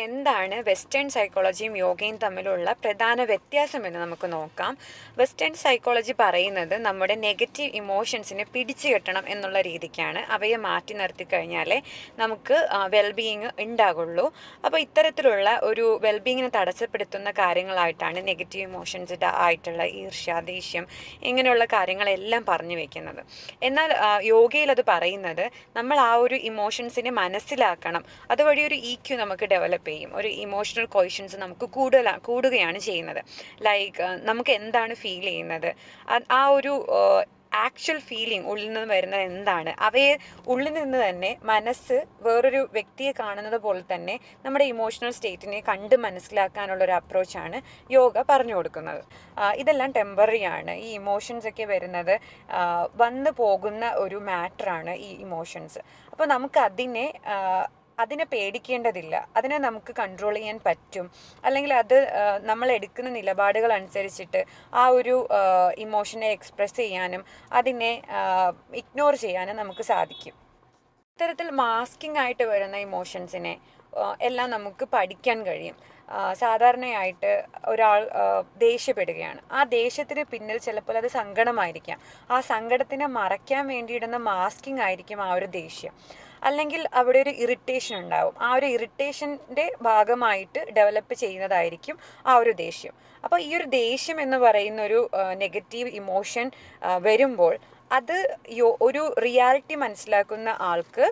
എന്താണ് വെസ്റ്റേൺ സൈക്കോളജിയും യോഗയും തമ്മിലുള്ള പ്രധാന വ്യത്യാസം എന്ന് നമുക്ക് നോക്കാം. വെസ്റ്റേൺ സൈക്കോളജി പറയുന്നത് നമ്മുടെ നെഗറ്റീവ് ഇമോഷൻസിനെ പിടിച്ചു കെട്ടണം എന്നുള്ള രീതിക്കാണ്. അവയെ മാറ്റി നിർത്തി കഴിഞ്ഞാലേ നമുക്ക് വെൽബീയിങ് ഉണ്ടാകുള്ളൂ. അപ്പോൾ ഇത്തരത്തിലുള്ള ഒരു വെൽബീയിങ്ങിനെ തടസ്സപ്പെടുത്തുന്ന കാര്യങ്ങളായിട്ടാണ് നെഗറ്റീവ് ഇമോഷൻസ് ആയിട്ടുള്ള ഈർഷ്യ, ദേഷ്യം, ഇങ്ങനെയുള്ള കാര്യങ്ങളെല്ലാം പറഞ്ഞു വയ്ക്കുന്നത്. എന്നാൽ യോഗയിൽ അത് പറയുന്നത് നമ്മൾ ആ ഒരു ഇമോഷൻസിനെ മനസ്സിലാക്കണം. അതുവഴി ഒരു EQ നമുക്ക് ഡെവലപ്പ് ചെയ്യും. ഒരു ഇമോഷണൽ കോഷ്യൻസ് നമുക്ക് കൂടുകയാണ് ചെയ്യുന്നത്. ലൈക്ക് നമുക്ക് എന്താണ് ഫീൽ ചെയ്യുന്നത്, ആ ഒരു ആക്ച്വൽ ഫീലിംഗ് ഉള്ളിൽ നിന്ന് വരുന്നത് എന്താണ്, അവയെ ഉള്ളിൽ നിന്ന് തന്നെ മനസ്സ് വേറൊരു വ്യക്തിയെ കാണുന്നത് പോലെ തന്നെ നമ്മുടെ ഇമോഷണൽ സ്റ്റേറ്റിനെ കണ്ട് മനസ്സിലാക്കാനുള്ളൊരു അപ്രോച്ചാണ് യോഗ പറഞ്ഞു കൊടുക്കുന്നത്. ഇതെല്ലാം ടെമ്പററി ആണ്. ഈ ഇമോഷൻസ് ഒക്കെ വരുന്നത് വന്നു പോകുന്ന ഒരു മാറ്ററാണ് ഈ ഇമോഷൻസ്. അപ്പോൾ നമുക്ക് അതിനെ പേടിക്കേണ്ടതില്ല. അതിനെ നമുക്ക് കൺട്രോൾ ചെയ്യാൻ പറ്റും. അല്ലെങ്കിൽ അത് നമ്മൾ എടുക്കുന്ന നിലപാടുകൾ അനുസരിച്ചിട്ട് ആ ഒരു ഇമോഷനെ എക്സ്പ്രസ് ചെയ്യാനും അതിനെ ഇഗ്നോർ ചെയ്യാനും നമുക്ക് സാധിക്കും. ഇത്തരത്തിൽ മാസ്കിംഗ് ആയിട്ട് വരുന്ന ഇമോഷൻസിനെ എല്ലാം നമുക്ക് പഠിക്കാൻ കഴിയും. സാധാരണയായിട്ട് ഒരാൾ ദേഷ്യപ്പെടുകയാണ്. ആ ദേഷ്യത്തിന് പിന്നിൽ ചിലപ്പോൾ അത് സങ്കടമായിരിക്കാം. ആ സങ്കടത്തിനെ മറയ്ക്കാൻ വേണ്ടിയിടുന്ന മാസ്കിംഗ് ആയിരിക്കും ആ ഒരു ദേഷ്യം. അല്ലെങ്കിൽ അവിടെ ഒരു ഇറിറ്റേഷൻ ഉണ്ടാവും. ആ ഒരു ഇറിറ്റേഷൻ്റെ ഭാഗമായിട്ട് ഡെവലപ്പ് ചെയ്യുന്നതായിരിക്കും ആ ഒരു ദേഷ്യം. അപ്പോൾ ഈ ഒരു ദേഷ്യം എന്ന് പറയുന്ന ഒരു നെഗറ്റീവ് ഇമോഷൻ വരുമ്പോൾ അത് ഒരു റിയാലിറ്റി മനസ്സിലാക്കുന്ന ആൾക്ക്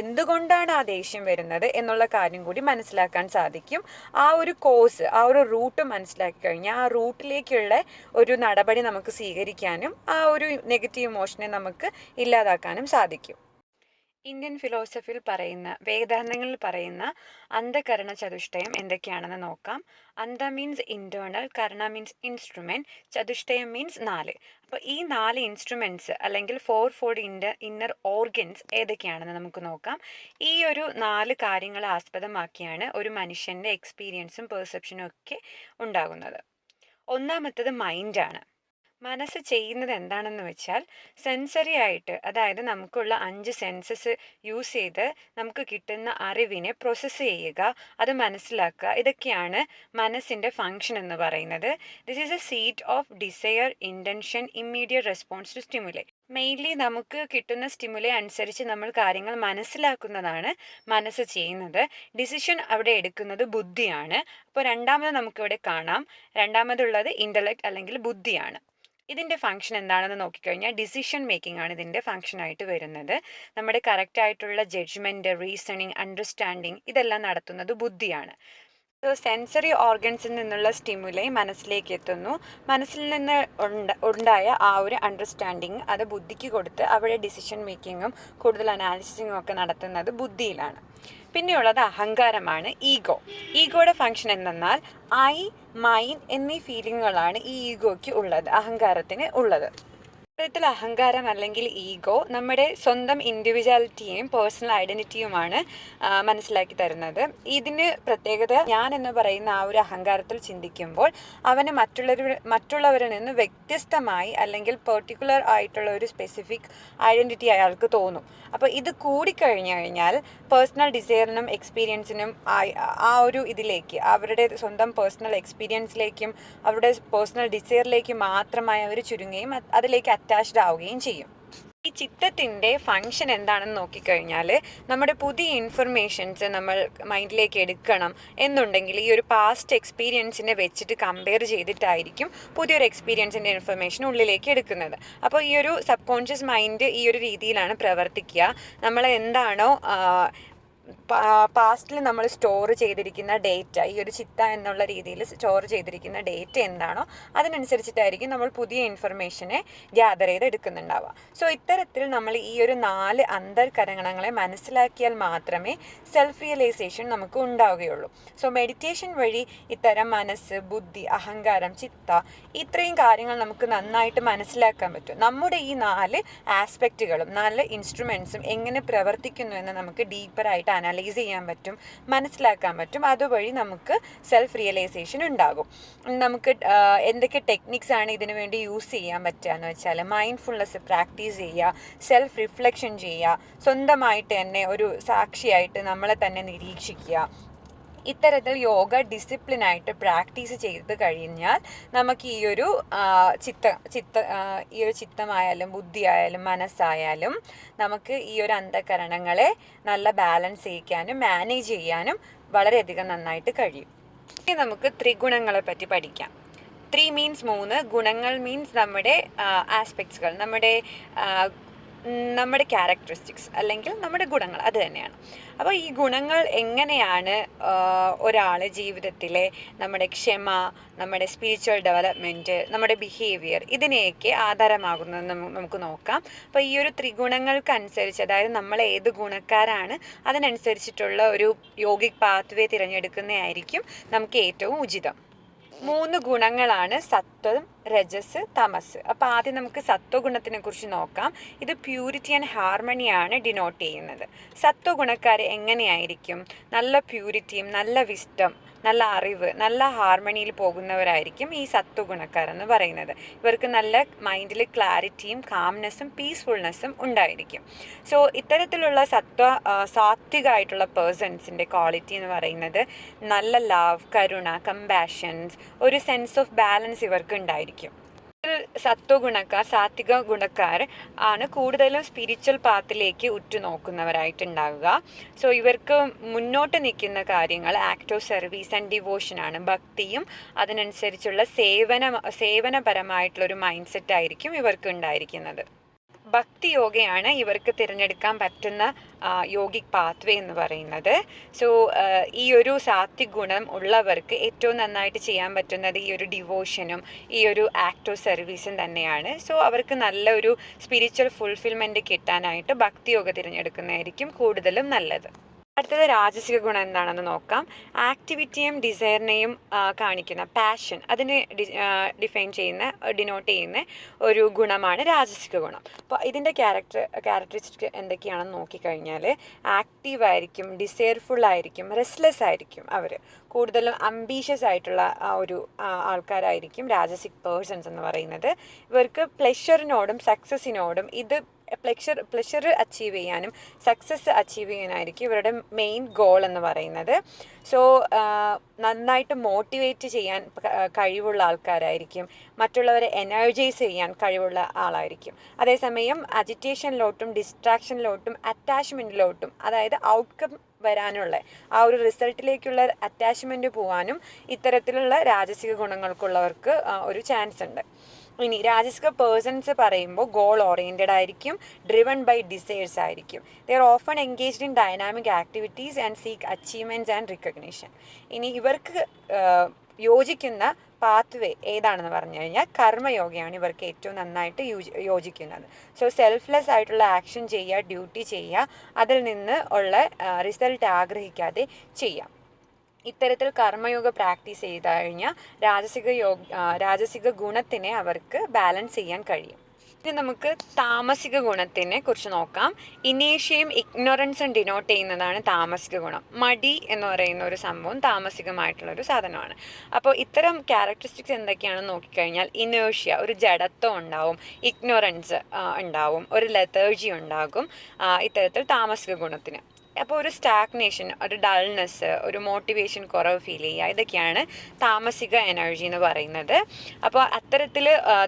എന്തുകൊണ്ടാണ് ആ ദേഷ്യം വരുന്നത് എന്നുള്ള കാര്യം കൂടി മനസ്സിലാക്കാൻ സാധിക്കും. ആ ഒരു കോസ്, ആ ഒരു റൂട്ട് മനസ്സിലാക്കി കഴിഞ്ഞാൽ ആ റൂട്ടിലേക്കുള്ള ഒരു നടപടി നമുക്ക് സ്വീകരിക്കാനും ആ ഒരു നെഗറ്റീവ് ഇമോഷനെ നമുക്ക് ഇല്ലാതാക്കാനും സാധിക്കും. ഇന്ത്യൻ ഫിലോസഫിയിൽ പറയുന്ന, വേദാന്തങ്ങളിൽ പറയുന്ന അന്ധകരണ ചതുഷ്ടയം എന്തൊക്കെയാണെന്ന് നോക്കാം. അന്ധ മീൻസ് ഇൻറ്റേർണൽ, കർണ മീൻസ് ഇൻസ്ട്രുമെൻറ്റ്, ചതുഷ്ടയം മീൻസ് 4. അപ്പോൾ ഈ 4 ഇൻസ്ട്രുമെൻറ്റ്സ് അല്ലെങ്കിൽ 4 ഫോൾഡ് ഇന്നർ ഓർഗൻസ് ഏതൊക്കെയാണെന്ന് നമുക്ക് നോക്കാം. ഈ ഒരു 4 കാര്യങ്ങളെ ആസ്പദമാക്കിയാണ് ഒരു മനുഷ്യൻ്റെ എക്സ്പീരിയൻസും പെർസെപ്ഷനും ഒക്കെ ഉണ്ടാകുന്നത്. ഒന്നാമത്തത് മൈൻഡാണ്. മനസ്സ് ചെയ്യുന്നത് എന്താണെന്ന് വെച്ചാൽ സെൻസറി ആയിട്ട്, അതായത് നമുക്കുള്ള 5 സെൻസസ് യൂസ് ചെയ്ത് നമുക്ക് കിട്ടുന്ന അറിവിനെ പ്രോസസ്സ് ചെയ്യുക, അത് മനസ്സിലാക്കുക. ഇതൊക്കെയാണ് മനസ്സിൻ്റെ ഫങ്ഷൻ എന്ന് പറയുന്നത്. This is a seat of desire, intention, immediate response to stimuli. Mainly നമുക്ക് കിട്ടുന്ന സ്റ്റിമുലേ അനുസരിച്ച് നമ്മൾ കാര്യങ്ങൾ മനസ്സിലാക്കുന്നതാണ് മനസ്സ് ചെയ്യുന്നത്. ഡിസിഷൻ അവിടെ എടുക്കുന്നത് ബുദ്ധിയാണ്. അപ്പോൾ രണ്ടാമത് നമുക്കിവിടെ കാണാം, രണ്ടാമതുള്ളത് ഇൻ്റലക്റ്റ് അല്ലെങ്കിൽ ബുദ്ധിയാണ്. ഇതിൻ്റെ ഫങ്ഷൻ എന്താണെന്ന് നോക്കിക്കഴിഞ്ഞാൽ ഡിസിഷൻ മേക്കിംഗ് ആണ് ഇതിൻ്റെ ഫങ്ഷനായിട്ട് വരുന്നത്. നമ്മുടെ കറക്റ്റായിട്ടുള്ള ജഡ്ജ്മെൻറ്റ്, റീസണിങ്, അണ്ടർസ്റ്റാൻഡിങ് ഇതെല്ലാം നടത്തുന്നത് ബുദ്ധിയാണ്. സെൻസറി ഓർഗൻസിൽ നിന്നുള്ള സ്റ്റിമുലൈ മനസ്സിലേക്ക് എത്തുന്നു. മനസ്സിൽ നിന്ന് ഉണ്ടായ ആ ഒരു അണ്ടർസ്റ്റാൻഡിങ് അത് ബുദ്ധിക്ക് കൊടുത്ത് അവിടെ ഡിസിഷൻ മേക്കിങ്ങും കൂടുതൽ അനാലിസിസും ഒക്കെ നടത്തുന്നത് ബുദ്ധിയിലാണ്. പിന്നെയുള്ളത് അഹങ്കാരമാണ്, ഈഗോ. ഈഗോയുടെ ഫങ്ഷൻ എന്തെന്നാൽ ഐ, മൈൻ എന്നീ ഫീലിങ്ങുകളാണ് ഈ ഈഗോയ്ക്ക് ഉള്ളത്, അഹങ്കാരത്തിന് ഉള്ളത്. ഇത്തരത്തിൽ അഹങ്കാരം അല്ലെങ്കിൽ ഈഗോ നമ്മുടെ സ്വന്തം ഇൻഡിവിജ്വാലിറ്റിയെയും പേഴ്സണൽ ഐഡൻറ്റിറ്റിയുമാണ് മനസ്സിലാക്കി തരുന്നത്. ഇതിന് പ്രത്യേകത, ഞാൻ എന്ന് പറയുന്ന ആ ഒരു അഹങ്കാരത്തിൽ ചിന്തിക്കുമ്പോൾ അവന് മറ്റുള്ളവരിൽ നിന്ന് വ്യത്യസ്തമായി അല്ലെങ്കിൽ പെർട്ടിക്കുലർ ആയിട്ടുള്ള ഒരു സ്പെസിഫിക് ഐഡൻറ്റിറ്റി അയാൾക്ക് തോന്നും. അപ്പോൾ ഇത് കൂടിക്കഴിഞ്ഞു കഴിഞ്ഞാൽ പേഴ്സണൽ ഡിസയറിനും എക്സ്പീരിയൻസിനും ആ ഒരു ഇതിലേക്ക്, അവരുടെ സ്വന്തം പേഴ്സണൽ എക്സ്പീരിയൻസിലേക്കും അവരുടെ പേഴ്സണൽ ഡിസയറിലേക്കും മാത്രമായി അവർ ചുരുങ്ങുകയും അതിലേക്ക് അറ്റാച്ച്ഡ് ആവുകയും ചെയ്യും. ഈ ചിത്തത്തിൻ്റെ ഫങ്ഷൻ എന്താണെന്ന് നോക്കിക്കഴിഞ്ഞാൽ നമ്മുടെ പുതിയ ഇൻഫർമേഷൻസ് നമ്മൾ മൈൻഡിലേക്ക് എടുക്കണം എന്നുണ്ടെങ്കിൽ ഈ ഒരു പാസ്റ്റ് എക്സ്പീരിയൻസിനെ വെച്ചിട്ട് കമ്പയർ ചെയ്തിട്ടായിരിക്കും പുതിയൊരു എക്സ്പീരിയൻസിൻ്റെ ഇൻഫർമേഷൻ ഉള്ളിലേക്ക് എടുക്കുന്നത്. അപ്പോൾ ഈ ഒരു സബ് കോൺഷ്യസ് മൈൻഡ് ഈ ഒരു രീതിയിലാണ് പ്രവർത്തിക്കുക. നമ്മൾ എന്താണോ പാസ്റ്റിൽ നമ്മൾ സ്റ്റോർ ചെയ്തിരിക്കുന്ന ഡേറ്റ, ഈ ഒരു ചിത്ത എന്നുള്ള രീതിയിൽ സ്റ്റോർ ചെയ്തിരിക്കുന്ന ഡേറ്റ എന്താണോ അതിനനുസരിച്ചിട്ടായിരിക്കും നമ്മൾ പുതിയ ഇൻഫർമേഷനെ ഗ്യാദർ ചെയ്ത് എടുക്കുന്നുണ്ടാവുക. സോ ഇത്തരത്തിൽ നമ്മൾ ഈ ഒരു 4 അന്തർകരണങ്ങളെ മനസ്സിലാക്കിയാൽ മാത്രമേ സെൽഫ് റിയലൈസേഷൻ നമുക്ക് ഉണ്ടാവുകയുള്ളൂ. സോ മെഡിറ്റേഷൻ വഴി ഇത്തരം മനസ്സ്, ബുദ്ധി, അഹങ്കാരം, ചിത്ത, ഇത്രയും കാര്യങ്ങൾ നമുക്ക് നന്നായിട്ട് മനസ്സിലാക്കാൻ പറ്റും. നമ്മുടെ ഈ 4 ആസ്പെക്റ്റുകളും 4 ഇൻസ്ട്രുമെൻസും എങ്ങനെ പ്രവർത്തിക്കുന്നു എന്ന് നമുക്ക് ഡീപ്പറായിട്ട് അനലൈസ് ചെയ്യാൻ പറ്റും, മനസ്സിലാക്കാൻ പറ്റും. അതുവഴി നമുക്ക് സെൽഫ് റിയലൈസേഷൻ ഉണ്ടാകും. നമുക്ക് എന്തൊക്കെ ടെക്നിക്സ് ആണ് ഇതിനു വേണ്ടി യൂസ് ചെയ്യാൻ പറ്റുക എന്ന് വെച്ചാൽ മൈൻഡ്ഫുൾനെസ് പ്രാക്ടീസ് ചെയ്യുക, സെൽഫ് റിഫ്ലക്ഷൻ ചെയ്യുക, സ്വന്തമായിട്ട് തന്നെ ഒരു സാക്ഷിയായിട്ട് നമ്മളെ തന്നെ നിരീക്ഷിക്കുക. ഇത്തരത്തിൽ യോഗ ഡിസിപ്ലിനായിട്ട് പ്രാക്ടീസ് ചെയ്ത് കഴിഞ്ഞാൽ നമുക്ക് ഈ ഒരു ഈ ഒരു ചിത്തമായാലും ബുദ്ധിയായാലും മനസ്സായാലും നമുക്ക് ഈ ഒരു അന്ധകരണങ്ങളെ നല്ല ബാലൻസ് ചെയ്യിക്കാനും മാനേജ് ചെയ്യാനും വളരെയധികം നന്നായിട്ട് കഴിയും. ഇനി നമുക്ക് ത്രിഗുണങ്ങളെ പറ്റി പഠിക്കാം. 3 മീൻസ് 3, ഗുണങ്ങൾ മീൻസ് നമ്മുടെ ആസ്പെക്ട്സുകൾ, നമ്മുടെ ക്യാരക്ടറിസ്റ്റിക്സ് അല്ലെങ്കിൽ നമ്മുടെ ഗുണങ്ങൾ, അത് തന്നെയാണ്. അപ്പോൾ ഈ ഗുണങ്ങൾ എങ്ങനെയാണ് ഒരാൾ ജീവിതത്തിലെ നമ്മുടെ ക്ഷമ, നമ്മുടെ സ്പിരിച്വൽ ഡെവലപ്മെൻറ്റ്, നമ്മുടെ ബിഹേവിയർ ഇതിനെയൊക്കെ ആധാരമാകുന്നതെന്ന് നമുക്ക് നോക്കാം. അപ്പോൾ ഈ ഒരു ത്രിഗുണങ്ങൾക്കനുസരിച്ച്, അതായത് നമ്മൾ ഏത് ഗുണക്കാരാണ് അതിനനുസരിച്ചിട്ടുള്ള ഒരു യോഗിക് പാത്വേ തിരഞ്ഞെടുക്കുന്നതായിരിക്കും നമുക്ക് ഏറ്റവും ഉചിതം. 3 ഗുണങ്ങളാണ് സത്വം, രജസ്, തമസ്. അപ്പോൾ ആദ്യം നമുക്ക് സത്വഗുണത്തിനെ കുറിച്ച് നോക്കാം. ഇത് പ്യൂരിറ്റി ആൻഡ് ഹാർമണിയാണ് ഡിനോട്ട് ചെയ്യുന്നത്. സത്വഗുണക്കാർ എങ്ങനെയായിരിക്കും? നല്ല പ്യൂരിറ്റിയും നല്ല വിസ്ഡം, നല്ല അറിവ്, നല്ല ഹാർമണിയിൽ പോകുന്നവരായിരിക്കും ഈ സത്വഗുണക്കാരെന്ന് പറയുന്നത്. ഇവർക്ക് നല്ല മൈൻഡിൽ ക്ലാരിറ്റിയും കാംനെസ്സും പീസ്ഫുൾനെസ്സും ഉണ്ടായിരിക്കും. സോ ഇത്തരത്തിലുള്ള സാത്വികമായിട്ടുള്ള പേഴ്സൺസിൻ്റെ ക്വാളിറ്റി എന്ന് പറയുന്നത് നല്ല ലവ്, കരുണ, കമ്പാഷൻസ്, ഒരു സെൻസ് ഓഫ് ബാലൻസ് ഇവർക്ക് ഉണ്ടായിരിക്കും. സാത്വിക ഗുണക്കാർ ആണ് കൂടുതലും സ്പിരിച്വൽ പാത്തിലേക്ക് ഉറ്റുനോക്കുന്നവരായിട്ടുണ്ടാവുക. സോ ഇവർക്ക് മുന്നോട്ട് നിൽക്കുന്ന കാര്യങ്ങൾ act of service and devotion ആണ്. ഭക്തിയും അതിനനുസരിച്ചുള്ള സേവനപരമായിട്ടുള്ളൊരു മൈൻഡ് സെറ്റ് ആയിരിക്കും ഇവർക്ക് ഉണ്ടായിരിക്കുന്നത്. ഭക്തി യോഗയാണ് ഇവർക്ക് തിരഞ്ഞെടുക്കാൻ പറ്റുന്ന യോഗിക് പാത്വേ എന്ന് പറയുന്നത്. സോ ഈ ഒരു സാത്വിക് ഗുണം ഉള്ളവർക്ക് ഏറ്റവും നന്നായിട്ട് ചെയ്യാൻ പറ്റുന്നത് ഈ ഒരു ഡിവോഷനും ഈ ഒരു ആക്ട് ഓഫ് സർവീസും തന്നെയാണ്. സോ അവർക്ക് നല്ലൊരു സ്പിരിച്വൽ ഫുൾഫിൽമെൻറ്റ് കിട്ടാനായിട്ട് ഭക്തി യോഗ തിരഞ്ഞെടുക്കുന്നതായിരിക്കും കൂടുതലും നല്ലത്. അടുത്തത് രാജസിക ഗുണം എന്താണെന്ന് നോക്കാം. ആക്ടിവിറ്റിയും ഡിസയറിനെയും കാണിക്കുന്ന പാഷൻ, അതിനെ ഡിനോട്ട് ചെയ്യുന്ന ഒരു ഗുണമാണ് രാജസിക ഗുണം. അപ്പോൾ ഇതിൻ്റെ ക്യാരക്ടറിസ്റ്റിക് എന്തൊക്കെയാണെന്ന് നോക്കിക്കഴിഞ്ഞാൽ ആക്റ്റീവായിരിക്കും, ഡിസയർഫുൾ ആയിരിക്കും, റെസ്റ്റ്ലെസ് ആയിരിക്കും. അവർ കൂടുതലും അംബീഷ്യസ് ആയിട്ടുള്ള ഒരു ആൾക്കാരായിരിക്കും രാജസിക് പേഴ്സൺസ് എന്ന് പറയുന്നത്. ഇവർക്ക് പ്ലെഷറിനോടും സക്സസിനോടും പ്ലെഷർ അച്ചീവ് ചെയ്യാനും സക്സസ് അച്ചീവ് ചെയ്യാനായിരിക്കും ഇവരുടെ മെയിൻ ഗോൾ എന്ന് പറയുന്നത്. സോ നന്നായിട്ട് മോട്ടിവേറ്റ് ചെയ്യാൻ കഴിവുള്ള ആൾക്കാരായിരിക്കും, മറ്റുള്ളവരെ എനർജൈസ് ചെയ്യാൻ കഴിവുള്ള ആളായിരിക്കും. അതേസമയം അജിറ്റേഷനിലോട്ടും ഡിസ്ട്രാക്ഷനിലോട്ടും അറ്റാച്ച്മെൻറ്റിലോട്ടും, അതായത് ഔട്ട്കം വരാനുള്ള ആ ഒരു റിസൾട്ടിലേക്കുള്ള അറ്റാച്ച്മെൻറ്റ് പോകാനും ഇത്തരത്തിലുള്ള രാജസിക ഗുണങ്ങൾക്കുള്ളവർക്ക് ഒരു ചാൻസ് ഉണ്ട്. ഇനി രാജസിക പേഴ്സൺസ് പറയുമ്പോൾ ഗോൾ ഓറിയൻറ്റഡ് ആയിരിക്കും, ഡ്രിവൺ ബൈ ഡിസയേഴ്സ് ആയിരിക്കും. They are often engaged in dynamic activities and seek achievements and recognition. ഇനി ഇവർക്ക് യോജിക്കുന്ന പാത്വേ ഏതാണെന്ന് പറഞ്ഞു കഴിഞ്ഞാൽ കർമ്മയോഗയാണ് ഇവർക്ക് ഏറ്റവും നന്നായിട്ട് യോജിക്കുന്നത്. സോ സെൽഫ്ലെസ് ആയിട്ടുള്ള ആക്ഷൻ ചെയ്യുക, ഡ്യൂട്ടി ചെയ്യുക, അതിൽ നിന്ന് ഉള്ള റിസൾട്ട് ആഗ്രഹിക്കാതെ ചെയ്യാം. ഇത്തരത്തിൽ കർമ്മയോഗ പ്രാക്ടീസ് ചെയ്ത് കഴിഞ്ഞാൽ രാജസിക ഗുണത്തിനെ അവർക്ക് ബാലൻസ് ചെയ്യാൻ കഴിയും. ഇനി നമുക്ക് താമസിക ഗുണത്തിനെ കുറിച്ച് നോക്കാം. ഇനേഷ്യയും ഇഗ്നോറൻസും ഡിനോട്ട് ചെയ്യുന്നതാണ് താമസിക ഗുണം. മടി എന്ന് പറയുന്ന ഒരു സംഭവം താമസികമായിട്ടുള്ളൊരു സാധനമാണ്. അപ്പോൾ ഇത്തരം ക്യാരക്ടറിസ്റ്റിക്സ് എന്തൊക്കെയാണെന്ന് നോക്കിക്കഴിഞ്ഞാൽ ഇനേഷ്യ, ഒരു ജഡത്വം ഉണ്ടാവും, ഇഗ്നോറൻസ് ഉണ്ടാവും, ഒരു ലെതർജി ഉണ്ടാകും ഇത്തരത്തിൽ താമസിക ഗുണത്തിന്. അപ്പോൾ ഒരു സ്റ്റാഗ്നേഷൻ, ഒരു ഡൾനെസ്, ഒരു മോട്ടിവേഷൻ കുറവ് ഫീൽ ചെയ്യുക, ഇതൊക്കെയാണ് താമസിക എനർജി എന്ന് പറയുന്നത്. അപ്പോൾ അത്തരത്തിൽ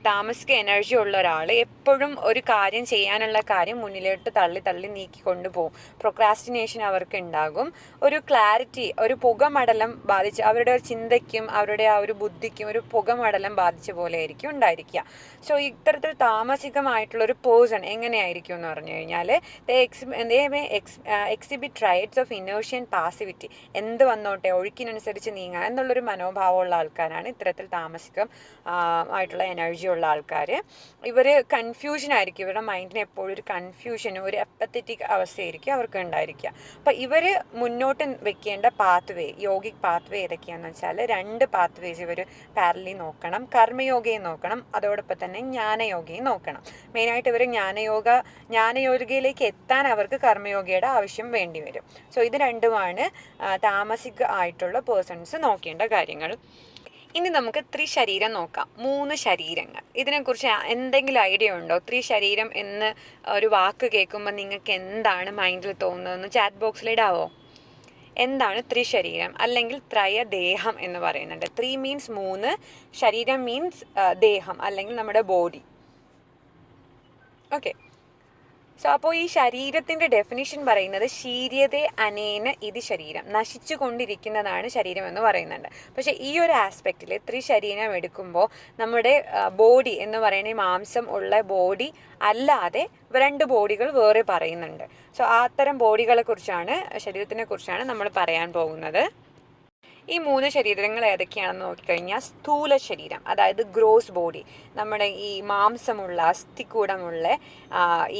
താമസിക എനർജി ഉള്ള ഒരാൾ എപ്പോഴും ഒരു കാര്യം ചെയ്യാനുള്ള കാര്യം മുന്നിലോട്ട് തള്ളി നീക്കിക്കൊണ്ടു പോകും. പ്രൊക്രാസ്റ്റിനേഷൻ അവർക്ക് ഉണ്ടാകും. ഒരു ക്ലാരിറ്റി, ഒരു പുകമടലം ബാധിച്ച് അവരുടെ ഒരു ചിന്തയ്ക്കും അവരുടെ ആ ഒരു ബുദ്ധിക്കും ഒരു പുകമടലം ബാധിച്ച പോലെ ആയിരിക്കും ഉണ്ടായിരിക്കുക. സോ ഇത്തരത്തിൽ താമസികമായിട്ടുള്ളൊരു പേഴ്സൺ എങ്ങനെയായിരിക്കും എന്ന് പറഞ്ഞു കഴിഞ്ഞാൽ they may exhibit ട്രയഡ്സ് of inertia and passivity. എന്ത് വന്നോട്ടെ ഒഴുക്കിനനുസരിച്ച് നീങ്ങുക എന്നുള്ളൊരു മനോഭാവമുള്ള ആൾക്കാരാണ് ഇത്തരത്തിൽ താമസികം ആയിട്ടുള്ള എനർജി ഉള്ള ആൾക്കാർ. ഇവർ കൺഫ്യൂഷൻ ആയിരിക്കും, ഇവരുടെ മൈൻഡിന് എപ്പോഴും ഒരു കൺഫ്യൂഷനും ഒരു അപ്പത്തറ്റിക് അവസ്ഥയായിരിക്കും അവർക്ക് ഉണ്ടായിരിക്കുക. അപ്പോൾ ഇവർ മുന്നോട്ട് വെക്കേണ്ട പാത്വേ, യോഗിക് പാത്വേ ഏതൊക്കെയാണെന്ന് വെച്ചാൽ 2 പാത്വേസ് ഇവർ പാരലി നോക്കണം. കർമ്മയോഗയും നോക്കണം, അതോടൊപ്പം തന്നെ ജ്ഞാനയോഗയും നോക്കണം. മെയിനായിട്ട് ഇവർ ജ്ഞാനയോഗിയിലേക്ക് എത്താൻ അവർക്ക് കർമ്മയോഗിയുടെ ആവശ്യം വേണ്ടി വരും. സോ ഇത് രണ്ടുമാണ് താമസിക ആയിട്ടുള്ള പേഴ്സൺസ് നോക്കേണ്ട കാര്യങ്ങൾ. ഇനി നമുക്ക് ത്രിശരീരം നോക്കാം. 3 ശരീരങ്ങൾ. ഇതിനെക്കുറിച്ച് എന്തെങ്കിലും ഐഡിയ ഉണ്ടോ? ത്രിശരീരം എന്ന് ഒരു വാക്ക് കേൾക്കുമ്പോൾ നിങ്ങൾക്ക് എന്താണ് മൈൻഡിൽ തോന്നുന്നതെന്ന് ചാറ്റ് ബോക്സിൽ ഇടാവോ? എന്താണ് ത്രിശരീരം അല്ലെങ്കിൽ ത്രയദേഹം എന്ന് പറയുന്നുണ്ട്. 3 മീൻസ് 3, ശരീരം മീൻസ് ദേഹം അല്ലെങ്കിൽ നമ്മുടെ ബോഡി. ഓക്കെ, സോ അപ്പോൾ ഈ ശരീരത്തിൻ്റെ ഡെഫിനിഷൻ പറയുന്നത് ശീര്യതേ അനേന ഇത് ശരീരം, നശിച്ചു കൊണ്ടിരിക്കുന്നതാണ് ശരീരം എന്ന് പറയുന്നുണ്ട്. പക്ഷേ ഈ ഒരു ആസ്പെക്റ്റിൽ ത്രിശരീരം എടുക്കുമ്പോൾ നമ്മുടെ ബോഡി എന്ന് പറയുന്ന ഈ മാംസം ഉള്ള ബോഡി അല്ലാതെ 2 ബോഡികൾ വേറെ പറയുന്നുണ്ട്. സോ അത്തരം ബോഡികളെ കുറിച്ചാണ്, ശരീരത്തിനെ കുറിച്ചാണ് നമ്മൾ പറയാൻ പോകുന്നത്. ഈ 3 ശരീരങ്ങൾ ഏതൊക്കെയാണെന്ന് നോക്കിക്കഴിഞ്ഞാൽ സ്ഥൂല ശരീരം, അതായത് ഗ്രോസ് ബോഡി, നമ്മുടെ ഈ മാംസമുള്ള അസ്ഥിക്കൂടമുള്ള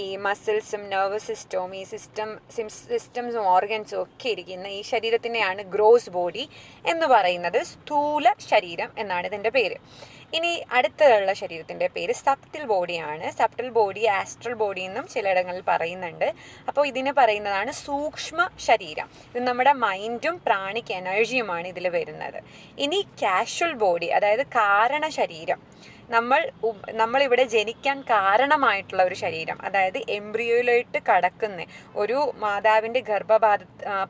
ഈ മസിൽസും നെർവസ് സിസ്റ്റവും ഈ സിസ്റ്റംസും ഓർഗൻസും ഒക്കെ ഇരിക്കുന്ന ഈ ശരീരത്തിനെയാണ് ഗ്രോസ് ബോഡി എന്ന് പറയുന്നത്. സ്ഥൂല ശരീരം എന്നാണ് ഇതിൻ്റെ പേര്. ഇനി അടുത്തുള്ള ശരീരത്തിൻ്റെ പേര് സബ്റ്റിൽ ബോഡിയാണ്. സബ്റ്റിൽ ബോഡി ആസ്ട്രൽ ബോഡി എന്നും ചിലയിടങ്ങളിൽ പറയുന്നുണ്ട്. അപ്പോൾ ഇതിന് പറയുന്നതാണ് സൂക്ഷ്മ ശരീരം. ഇത് നമ്മുടെ മൈൻഡും പ്രാണിക് എനർജിയുമാണ് ഇതിൽ വരുന്നത്. ഇനി കാഷ്വൽ ബോഡി, അതായത് കാരണ ശരീരം, നമ്മളിവിടെ ജനിക്കാൻ കാരണമായിട്ടുള്ള ഒരു ശരീരം, അതായത് എംബ്രിയോയിലോട്ട് കടക്കുന്ന ഒരു മാതാവിൻ്റെ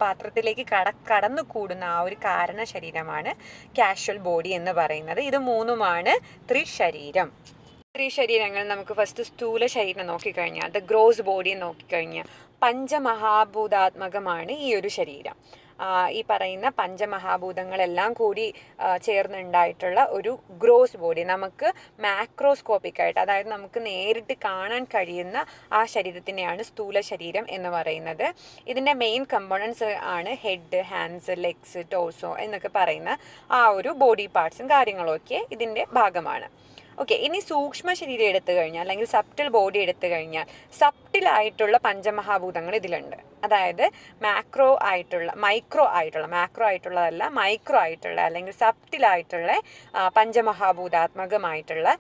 പാത്രത്തിലേക്ക് കടന്നു കൂടുന്ന ആ ഒരു കാരണ ശരീരമാണ് കാഷ്വൽ ബോഡി എന്ന് പറയുന്നത്. ഇത് 3ഉമാണ് ത്രിശരീരം. ത്രിശരീരങ്ങൾ നമുക്ക് ഫസ്റ്റ് സ്ഥൂല ശരീരം നോക്കിക്കഴിഞ്ഞാൽ, ദ ഗ്രോസ് ബോഡി നോക്കിക്കഴിഞ്ഞാൽ പഞ്ചമഹാഭൂതാത്മകമാണ് ഈ ഒരു ശരീരം. ഈ പറയുന്ന പഞ്ചമഹാഭൂതങ്ങളെല്ലാം കൂടി ചേർന്നുണ്ടായിട്ടുള്ള ഒരു ഗ്രോസ് ബോഡി, നമുക്ക് മാക്രോസ്കോപ്പിക്കായിട്ട്, അതായത് നമുക്ക് നേരിട്ട് കാണാൻ കഴിയുന്ന ആ ശരീരത്തിനെയാണ് സ്ഥൂല ശരീരം എന്ന് പറയുന്നത്. ഇതിൻ്റെ മെയിൻ കമ്പോണൻസ് ആണ് ഹെഡ്, ഹാൻഡ്സ്, ലെഗ്സ്, ടോസോ എന്നൊക്കെ പറയുന്ന ആ ഒരു ബോഡി പാർട്സും കാര്യങ്ങളൊക്കെ ഇതിൻ്റെ ഭാഗമാണ്. ഓക്കെ, ഇനി സൂക്ഷ്മ ശരീരം എടുത്തു കഴിഞ്ഞാൽ അല്ലെങ്കിൽ സബ്റ്റിൽ ബോഡി എടുത്തു കഴിഞ്ഞാൽ സബ്റ്റിലായിട്ടുള്ള പഞ്ചമഹാഭൂതങ്ങൾ ഇതിലുണ്ട്. അതായത് മൈക്രോ ആയിട്ടുള്ളതല്ല മൈക്രോ ആയിട്ടുള്ള അല്ലെങ്കിൽ സബ്റ്റിലായിട്ടുള്ള പഞ്ചമഹാഭൂതാത്മകമായിട്ടുള്ള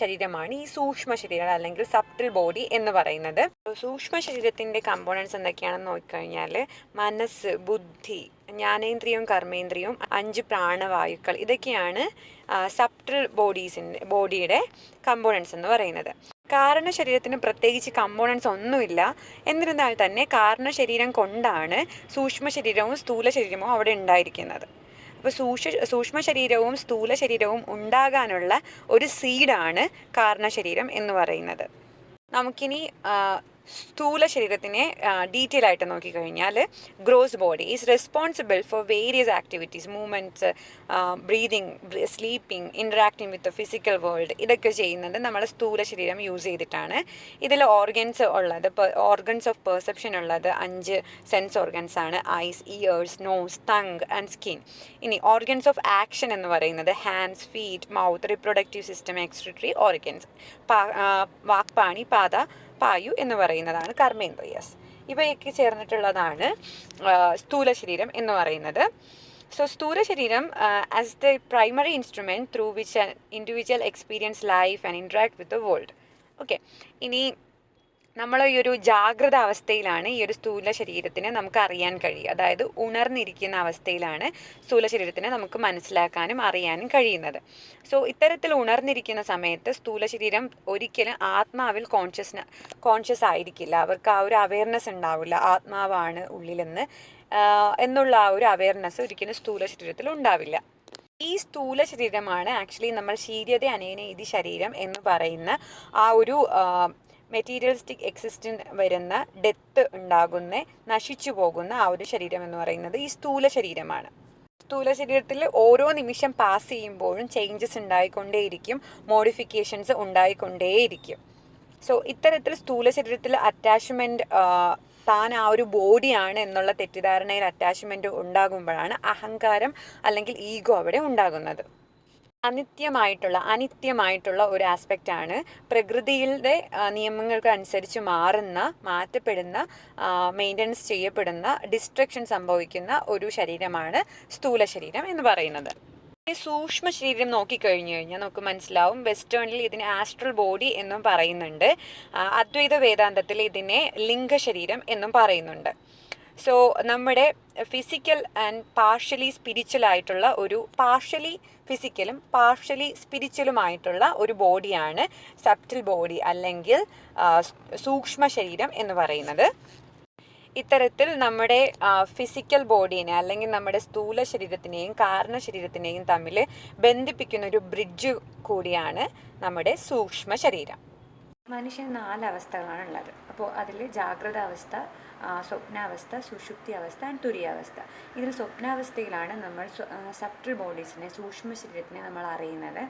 ശരീരമാണ് ഈ സൂക്ഷ്മ ശരീരം അല്ലെങ്കിൽ സബ്റ്റിൽ ബോഡി എന്ന് പറയുന്നത്. സൂക്ഷ്മ ശരീരത്തിൻ്റെ കമ്പോണൻസ് എന്തൊക്കെയാണെന്ന് നോക്കിക്കഴിഞ്ഞാൽ മനസ്സ്, ബുദ്ധി, ജ്ഞാനേന്ദ്രിയവും കർമ്മേന്ദ്രിയവും 5 പ്രാണവായുക്കൾ, ഇതൊക്കെയാണ് സബ്റ്റിൽ ബോഡിയുടെ കമ്പോണൻസ് എന്ന് പറയുന്നത്. കാരണ ശരീരത്തിന് പ്രത്യേകിച്ച് കമ്പോണൻസ് ഒന്നുമില്ല. എന്നിരുന്നാൽ തന്നെ കാരണ ശരീരം കൊണ്ടാണ് സൂക്ഷ്മ ശരീരവും സ്ഥൂല ശരീരവും അവിടെ ഉണ്ടായിരിക്കുന്നത്. അപ്പോൾ സൂക്ഷ്മ ശരീരവും സ്ഥൂല ശരീരവും ഉണ്ടാകാനുള്ള ഒരു സീഡാണ് കാരണ ശരീരം എന്ന് പറയുന്നത്. നമുക്കിനി സ്ഥൂല ശരീരത്തിനെ ഡീറ്റെയിൽ ആയിട്ട് നോക്കിക്കഴിഞ്ഞാൽ gross body is responsible for various activities, movements, breathing, sleeping, interacting with the physical world, ഇതൊക്കെ ചെയ്യുന്നത് നമ്മുടെ സ്ഥൂല ശരീരം യൂസ് ചെയ്തിട്ടാണ്. ഇതിൽ ഓർഗൻസ് ഓഫ് പെർസെപ്ഷൻ ഉള്ളത് 5 സെൻസ് ഓർഗൻസ് ആണ്: eyes, ears, nose, tongue and skin. ഇനി ഓർഗൻസ് ഓഫ് ആക്ഷൻ എന്ന് പറയുന്നത് hands, feet, mouth, reproductive system, excretory organs, വാക്പാണി, പായു എന്ന് പറയുന്നതാണ് കർമ്മേന്ദ്രിയസ്. ഇവയൊക്കെ ചേർന്നിട്ടുള്ളതാണ് സ്ഥൂല ശരീരം എന്ന് പറയുന്നത്. സോ സ്ഥൂല ശരീരം as the primary instrument through which an individual experience life and interact with the world. Okay, ഇനി നമ്മൾ ഈ ഒരു ജാഗ്രത അവസ്ഥയിലാണ് ഈ ഒരു സ്ഥൂല ശരീരത്തിനെ നമുക്ക് അറിയാൻ കഴിയുക. അതായത് ഉണർന്നിരിക്കുന്ന അവസ്ഥയിലാണ് സ്ഥൂല ശരീരത്തിനെ നമുക്ക് മനസ്സിലാക്കാനും അറിയാനും കഴിയുന്നത്. സോ ഇത്തരത്തിൽ ഉണർന്നിരിക്കുന്ന സമയത്ത് സ്ഥൂല ശരീരം ഒരിക്കലും ആത്മാവിൽ കോൺഷ്യസ് ആയിരിക്കില്ല. അവർക്ക് ആ ഒരു അവയർനെസ് ഉണ്ടാവില്ല, ആത്മാവാണ് ഉള്ളിലെന്ന് എന്നുള്ള ആ ഒരു അവയർനെസ് ഒരിക്കലും സ്ഥൂല ശരീരത്തിൽ ഉണ്ടാവില്ല. ഈ സ്ഥൂല ശരീരമാണ് ആക്ച്വലി നമ്മൾ ശീര്യത അനേന ഇതി ശരീരം എന്ന് പറയുന്ന ആ ഒരു മെറ്റീരിയലിസ്റ്റിക് എക്സിസ്റ്റൻസ് വരുന്ന ഡെത്ത് ഉണ്ടാകുന്ന നശിച്ചു പോകുന്ന ആ ഒരു ശരീരം എന്ന് പറയുന്നത് ഈ സ്ഥൂല ശരീരമാണ്. സ്ഥൂല ശരീരത്തിൽ ഓരോ നിമിഷം പാസ് ചെയ്യുമ്പോഴും ചേഞ്ചസ് ഉണ്ടായിക്കൊണ്ടേയിരിക്കും, മോഡിഫിക്കേഷൻസ് ഉണ്ടായിക്കൊണ്ടേയിരിക്കും. സോ ഇത്തരത്തിൽ സ്ഥൂല ശരീരത്തിൽ അറ്റാച്ച്മെൻറ്റ് താൻ ആ ഒരു ബോഡിയാണ് എന്നുള്ള തെറ്റിദ്ധാരണയിൽ അറ്റാച്ച്മെൻറ്റ് ഉണ്ടാകുമ്പോഴാണ് അഹങ്കാരം അല്ലെങ്കിൽ ഈഗോ അവിടെ ഉണ്ടാകുന്നത്. അനിത്യമായിട്ടുള്ള ഒരു ആസ്പെക്റ്റാണ് പ്രകൃതിയുടെ നിയമങ്ങൾക്ക് അനുസരിച്ച് മാറ്റപ്പെടുന്ന മെയിൻ്റനൻസ് ചെയ്യപ്പെടുന്ന ഡിസ്ട്രക്ഷൻ സംഭവിക്കുന്ന ഒരു ശരീരമാണ് സ്ഥൂല ശരീരം എന്ന് പറയുന്നത്. ഈ സൂക്ഷ്മ ശരീരം നോക്കിക്കഴിഞ്ഞു കഴിഞ്ഞാൽ നമുക്ക് മനസ്സിലാവും, വെസ്റ്റേണിൽ ഇതിനെ ആസ്ട്രൽ ബോഡി എന്നും പറയുന്നുണ്ട്, അദ്വൈത വേദാന്തത്തിൽ ഇതിനെ ലിംഗശരീരം എന്നും പറയുന്നുണ്ട്. സോ നമ്മുടെ ഫിസിക്കൽ ആൻഡ് പാർഷ്യലി സ്പിരിച്വൽ ആയിട്ടുള്ള പാർഷ്യലി ഫിസിക്കലും പാർഷ്യലി സ്പിരിച്വലുമായിട്ടുള്ള ഒരു ബോഡിയാണ് സബ്റ്റിൽ ബോഡി അല്ലെങ്കിൽ സൂക്ഷ്മ ശരീരം എന്ന് പറയുന്നത്. ഇത്തരത്തിൽ നമ്മുടെ ഫിസിക്കൽ ബോഡീനെ അല്ലെങ്കിൽ നമ്മുടെ സ്ഥൂല ശരീരത്തിനെയും കാരണ ശരീരത്തിനെയും തമ്മിൽ ബന്ധിപ്പിക്കുന്ന ഒരു ബ്രിഡ്ജ് കൂടിയാണ് നമ്മുടെ സൂക്ഷ്മ ശരീരം. മനുഷ്യന് 4 അവസ്ഥകളാണ് ഉള്ളത്. അപ്പോൾ അതിൽ ജാഗ്രത അവസ്ഥ, സ്വപ്നാവസ്ഥ, സുഷുപ്തി അവസ്ഥ ആൻഡ് തുരിയാവസ്ഥ. ഇതിൽ സ്വപ്നാവസ്ഥയിലാണ് നമ്മൾ സബ്റ്റിൽ ബോഡീസിനെ, സൂക്ഷ്മ ശരീരത്തിനെ നമ്മൾ അറിയുന്നത്.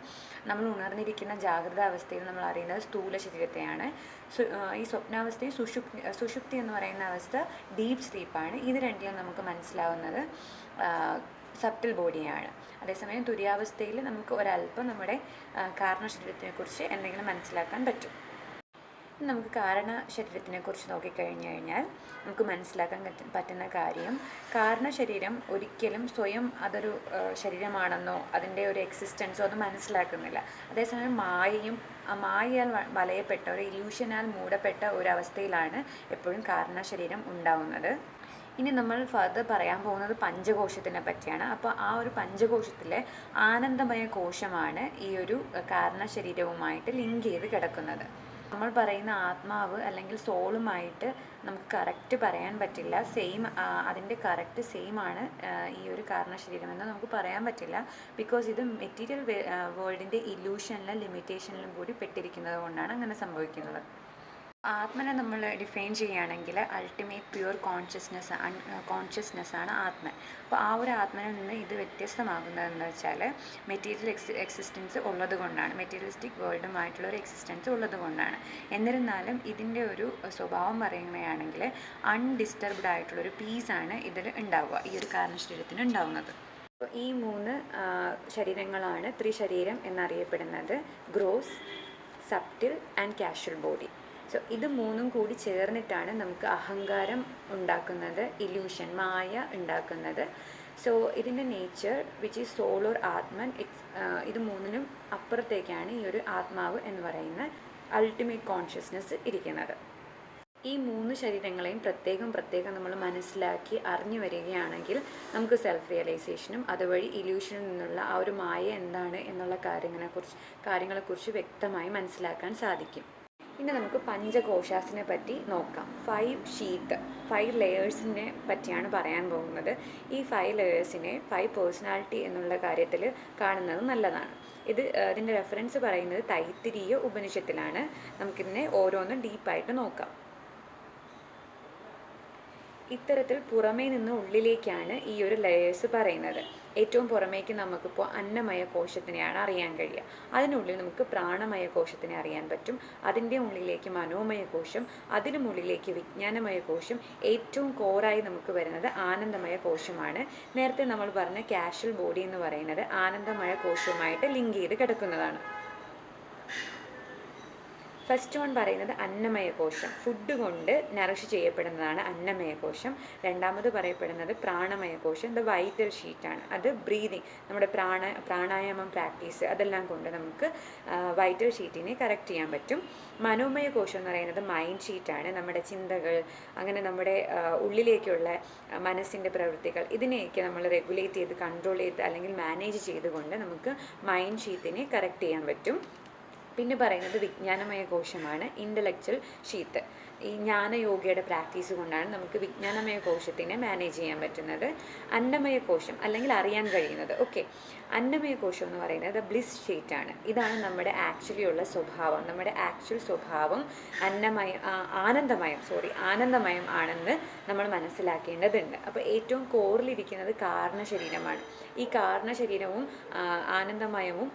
നമ്മൾ ഉണർന്നിരിക്കുന്ന ജാഗ്രത അവസ്ഥയിൽ നമ്മൾ അറിയുന്നത് സ്ഥൂല ശരീരത്തെയാണ്. ഈ സ്വപ്നാവസ്ഥയിൽ സുഷുപ്തി എന്ന് പറയുന്ന അവസ്ഥ ഡീപ്പ് സ്ലീപ്പാണ്. ഇത് രണ്ടിലും നമുക്ക് മനസ്സിലാവുന്നത് സബ്റ്റിൽ ബോഡിയാണ്. അതേസമയം തുരിയാവസ്ഥയിൽ നമുക്ക് ഒരല്പം നമ്മുടെ കാരണ ശരീരത്തിനെക്കുറിച്ച് എന്തെങ്കിലും മനസ്സിലാക്കാൻ പറ്റും. നമുക്ക് കാരണ ശരീരത്തിനെ കുറിച്ച് നോക്കിക്കഴിഞ്ഞു കഴിഞ്ഞാൽ നമുക്ക് മനസ്സിലാക്കാൻ പറ്റുന്ന കാര്യം, കാരണ ശരീരം ഒരിക്കലും സ്വയം അതൊരു ശരീരമാണെന്നോ അതിൻ്റെ ഒരു എക്സിസ്റ്റൻസോ അത് മനസ്സിലാക്കുന്നില്ല. അതേസമയം മായയാൽ വലയപ്പെട്ട ഒരു ഇല്യൂഷനാൽ മൂടപ്പെട്ട ഒരവസ്ഥയിലാണ് എപ്പോഴും കാരണ ശരീരം ഉണ്ടാവുന്നത്. ഇനി നമ്മൾ ഫർദർ പറയാൻ പോകുന്നത് പഞ്ചകോശത്തിനെ പറ്റിയാണ്. അപ്പോൾ ആ ഒരു പഞ്ചകോശത്തിലെ ആനന്ദമയ കോശമാണ് ഈ ഒരു കാരണ ശരീരവുമായിട്ട് ലിങ്ക് ചെയ്ത് കിടക്കുന്നത്. നമ്മൾ പറയുന്ന ആത്മാവ് അല്ലെങ്കിൽ സോളുമായിട്ട് നമുക്ക് കറക്റ്റ് പറയാൻ പറ്റില്ല. അതിൻ്റെ കറക്റ്റ് സെയിം ആണ് ഈ ഒരു കാരണ ശരീരമെന്ന് നമുക്ക് പറയാൻ പറ്റില്ല. ബിക്കോസ് ഇത് മെറ്റീരിയൽ വേൾഡിൻ്റെ ഇല്യൂഷനിലും ലിമിറ്റേഷനിലും കൂടി പെട്ടിരിക്കുന്നത് കൊണ്ടാണ് അങ്ങനെ സംഭവിക്കുന്നത്. ആത്മനെ നമ്മൾ ഡിഫൈൻ ചെയ്യുകയാണെങ്കിൽ അൾട്ടിമേറ്റ് പ്യുവർ കോൺഷ്യസ്നെസ്സാണ് ആത്മൻ. അപ്പോൾ ആ ഒരു ആത്മനിൽ നിന്ന് ഇത് വ്യത്യസ്തമാകുന്നതെന്ന് വെച്ചാൽ മെറ്റീരിയൽ എക്സിസ്റ്റൻസ് ഉള്ളത് കൊണ്ടാണ്, മെറ്റീരിയലിസ്റ്റിക് വേൾഡുമായിട്ടുള്ള ഒരു എക്സിസ്റ്റൻസ് ഉള്ളത് കൊണ്ടാണ്. എന്നിരുന്നാലും ഇതിൻ്റെ ഒരു സ്വഭാവം പറയുകയാണെങ്കിൽ അൺഡിസ്റ്റർബ്ഡ് ആയിട്ടുള്ളൊരു പീസാണ് ഇതിൽ ഉണ്ടാവുക, ഈ ഒരു കാരണശരീരത്തിന് ഉണ്ടാവുന്നത്. ഈ 3 ശരീരങ്ങളാണ് ത്രിശരീരം എന്നറിയപ്പെടുന്നത്: gross, subtle and casual body. So ഇത് 3 കൂടി ചേർന്നിട്ടാണ് നമുക്ക് അഹങ്കാരം ഉണ്ടാക്കുന്നത്, ഇല്യൂഷൻ, മായ ഉണ്ടാക്കുന്നത്. സോ ഇതിൻ്റെ nature which is soul or atman, ഇത് 3നും അപ്പുറത്തേക്കാണ് ഈ ഒരു ആത്മാവ് എന്ന് പറയുന്ന അൾട്ടിമേറ്റ് കോൺഷ്യസ്നെസ് ഇരിക്കുന്നത്. ഈ 3 ശരീരങ്ങളെയും പ്രത്യേകം നമ്മൾ മനസ്സിലാക്കി അറിഞ്ഞു വരികയാണെങ്കിൽ നമുക്ക് സെൽഫ് റിയലൈസേഷനും അതുവഴി ഇല്യൂഷനിൽ നിന്നുള്ള ആ ഒരു മായ എന്താണ് എന്നുള്ള കാര്യങ്ങളെക്കുറിച്ച് വ്യക്തമായി മനസ്സിലാക്കാൻ സാധിക്കും. ഇനി നമുക്ക് പഞ്ചകോശാസിനെ പറ്റി നോക്കാം. 5 ലെയേഴ്സിനെ പറ്റിയാണ് പറയാൻ പോകുന്നത്. ഈ 5 ലെയേഴ്സിനെ 5 പേഴ്സണാലിറ്റി എന്നുള്ള കാര്യത്തിൽ കാണുന്നത് നല്ലതാണ്. ഇതിൻ്റെ റെഫറൻസ് പറയുന്നത് തൈത്തിരീയ ഉപനിഷത്തിലാണ്. നമുക്കിതിനെ ഓരോന്നും ഡീപ്പായിട്ട് നോക്കാം. ഇത്തരത്തിൽ പുറമേ നിന്ന് ഉള്ളിലേക്കാണ് ഈ ഒരു ലെയേഴ്സ് പറയുന്നത്. ഏറ്റവും പുറമേക്ക് നമുക്കിപ്പോൾ അന്നമയ കോശത്തിനെയാണ് അറിയാൻ കഴിയുക. അതിനുള്ളിൽ നമുക്ക് പ്രാണമയ കോശത്തിനെ അറിയാൻ പറ്റും. അതിൻ്റെ ഉള്ളിലേക്ക് മനോമയ കോശം, അതിനുമുള്ളിലേക്ക് വിജ്ഞാനമയ കോശം, ഏറ്റവും കോറായി നമുക്ക് വരുന്നത് ആനന്ദമയ കോശമാണ്. നേരത്തെ നമ്മൾ പറഞ്ഞ കാഷ്വൽ ബോഡി എന്ന് പറയുന്നത് ആനന്ദമയ കോശവുമായിട്ട് ലിങ്ക് ചെയ്ത് കിടക്കുന്നതാണ്. ഫസ്റ്റ് വൺ പറയുന്നത് അന്നമയ കോശം, ഫുഡ് കൊണ്ട് നറിഷ് ചെയ്യപ്പെടുന്നതാണ് അന്നമയ കോശം. രണ്ടാമത് പറയപ്പെടുന്നത് പ്രാണമയ കോശം, ദ വൈറ്റൽ ഷീറ്റാണ്. അത് ബ്രീതിങ്, നമ്മുടെ പ്രാണായാമം പ്രാക്ടീസ് അതെല്ലാം കൊണ്ട് നമുക്ക് വൈറ്റൽ ഷീറ്റിനെ കറക്റ്റ് ചെയ്യാൻ പറ്റും. മനോമയ കോശം എന്ന് പറയുന്നത് മൈൻഡ് ഷീറ്റാണ്. നമ്മുടെ ചിന്തകൾ, അങ്ങനെ നമ്മുടെ ഉള്ളിലേക്കുള്ള മനസ്സിൻ്റെ പ്രവൃത്തികൾ, ഇതിനെയൊക്കെ നമ്മൾ റെഗുലേറ്റ് ചെയ്ത് കൺട്രോൾ ചെയ്ത് അല്ലെങ്കിൽ മാനേജ് ചെയ്തുകൊണ്ട് നമുക്ക് മൈൻഡ് ഷീറ്റിനെ കറക്റ്റ് ചെയ്യാൻ പറ്റും. പിന്നെ പറയുന്നത് വിജ്ഞാനമയ കോശമാണ്, ഇൻ്റലക്ച്വൽ ഷീറ്റ്. ഈ ജ്ഞാനയോഗയുടെ പ്രാക്ടീസ് കൊണ്ടാണ് നമുക്ക് വിജ്ഞാനമയ കോശത്തിനെ മാനേജ് ചെയ്യാൻ പറ്റുന്നത്. അന്നമയ കോശം അല്ലെങ്കിൽ അറിയാൻ കഴിയുന്നത്. ഓക്കെ, അന്നമയ കോശം എന്ന് പറയുന്നത് ബ്ലിസ് ഷീറ്റാണ്. ഇതാണ് നമ്മുടെ ആക്ച്വലി ഉള്ള സ്വഭാവം. നമ്മുടെ ആക്ച്വൽ സ്വഭാവം ആനന്ദമയം ആണെന്ന് നമ്മൾ മനസ്സിലാക്കേണ്ടതുണ്ട്. അപ്പോൾ ഏറ്റവും കോറിലിരിക്കുന്നത് കാരണശരീരമാണ്. ഈ കാരണശരീരവും ആനന്ദമയവും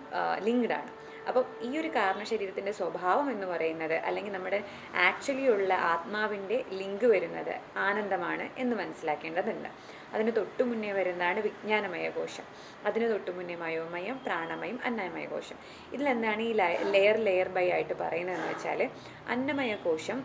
ലിങ്ക്ഡാണ്. അപ്പം ഈ ഒരു കാരണശരീരത്തിൻ്റെ സ്വഭാവം എന്ന് പറയുന്നത്, അല്ലെങ്കിൽ നമ്മുടെ ആക്ച്വലി ഉള്ള ആത്മാവിൻ്റെ ലിങ്ക് വരുന്നത് ആനന്ദമാണ് എന്ന് മനസ്സിലാക്കേണ്ടതുണ്ട്. അതിന് തൊട്ടു മുന്നേ വരുന്നതാണ് വിജ്ഞാനമയ കോശം. അതിന് തൊട്ടു മുന്നേ മനോമയം, പ്രാണമയം, അന്നമയ കോശം. ഇതിലെന്താണ് ഈ ലെയർ ബൈ ആയിട്ട് പറയുന്നതെന്ന് വെച്ചാൽ, അന്നമയ കോശം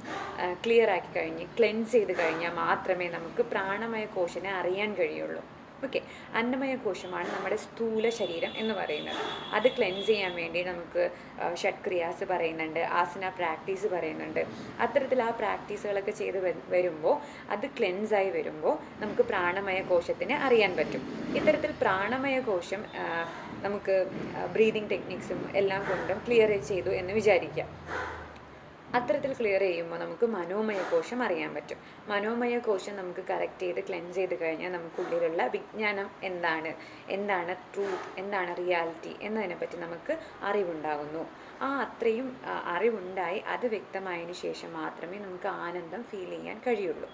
ക്ലിയർ ആക്കി കഴിഞ്ഞ് ക്ലെൻസ് ചെയ്ത് കഴിഞ്ഞാൽ മാത്രമേ നമുക്ക് പ്രാണമയ കോശനെ അറിയാൻ കഴിയുള്ളൂ. ഓക്കെ, അന്നമയ കോശമാണ് നമ്മുടെ സ്ഥൂല ശരീരം എന്ന് പറയുന്നത്. അത് ക്ലെൻസ് ചെയ്യാൻ വേണ്ടി നമുക്ക് ഷഡ്ക്രിയാസ് പറയുന്നുണ്ട്, ആസന പ്രാക്ടീസ് പറയുന്നുണ്ട്. അത്തരത്തിൽ ആ പ്രാക്ടീസുകളൊക്കെ ചെയ്ത് വരുമ്പോൾ, അത് ക്ലെൻസായി വരുമ്പോൾ നമുക്ക് പ്രാണമയ കോശത്തിനെ അറിയാൻ പറ്റും. ഇത്തരത്തിൽ പ്രാണമയ കോശം നമുക്ക് ബ്രീതിങ് ടെക്നിക്സും എല്ലാം കൊണ്ടും ക്ലിയർ ചെയ്തു എന്ന് വിചാരിക്കാം. അത്തരത്തിൽ ക്ലിയർ ചെയ്യുമ്പോൾ നമുക്ക് മനോമയ കോശം അറിയാൻ പറ്റും. മനോമയ കോശം നമുക്ക് കറക്റ്റ് ചെയ്ത് ക്ലെൻസ് ചെയ്ത് കഴിഞ്ഞാൽ നമുക്കുള്ളിലുള്ള വിജ്ഞാനം എന്താണ് ട്രൂത്ത്, എന്താണ് റിയാലിറ്റി എന്നതിനെപ്പറ്റി നമുക്ക് അറിവുണ്ടാകുന്നു. അത്രയും അറിവുണ്ടായി അത് വ്യക്തമായതിനു ശേഷം മാത്രമേ നമുക്ക് ആനന്ദം ഫീൽ ചെയ്യാൻ കഴിയുള്ളൂ.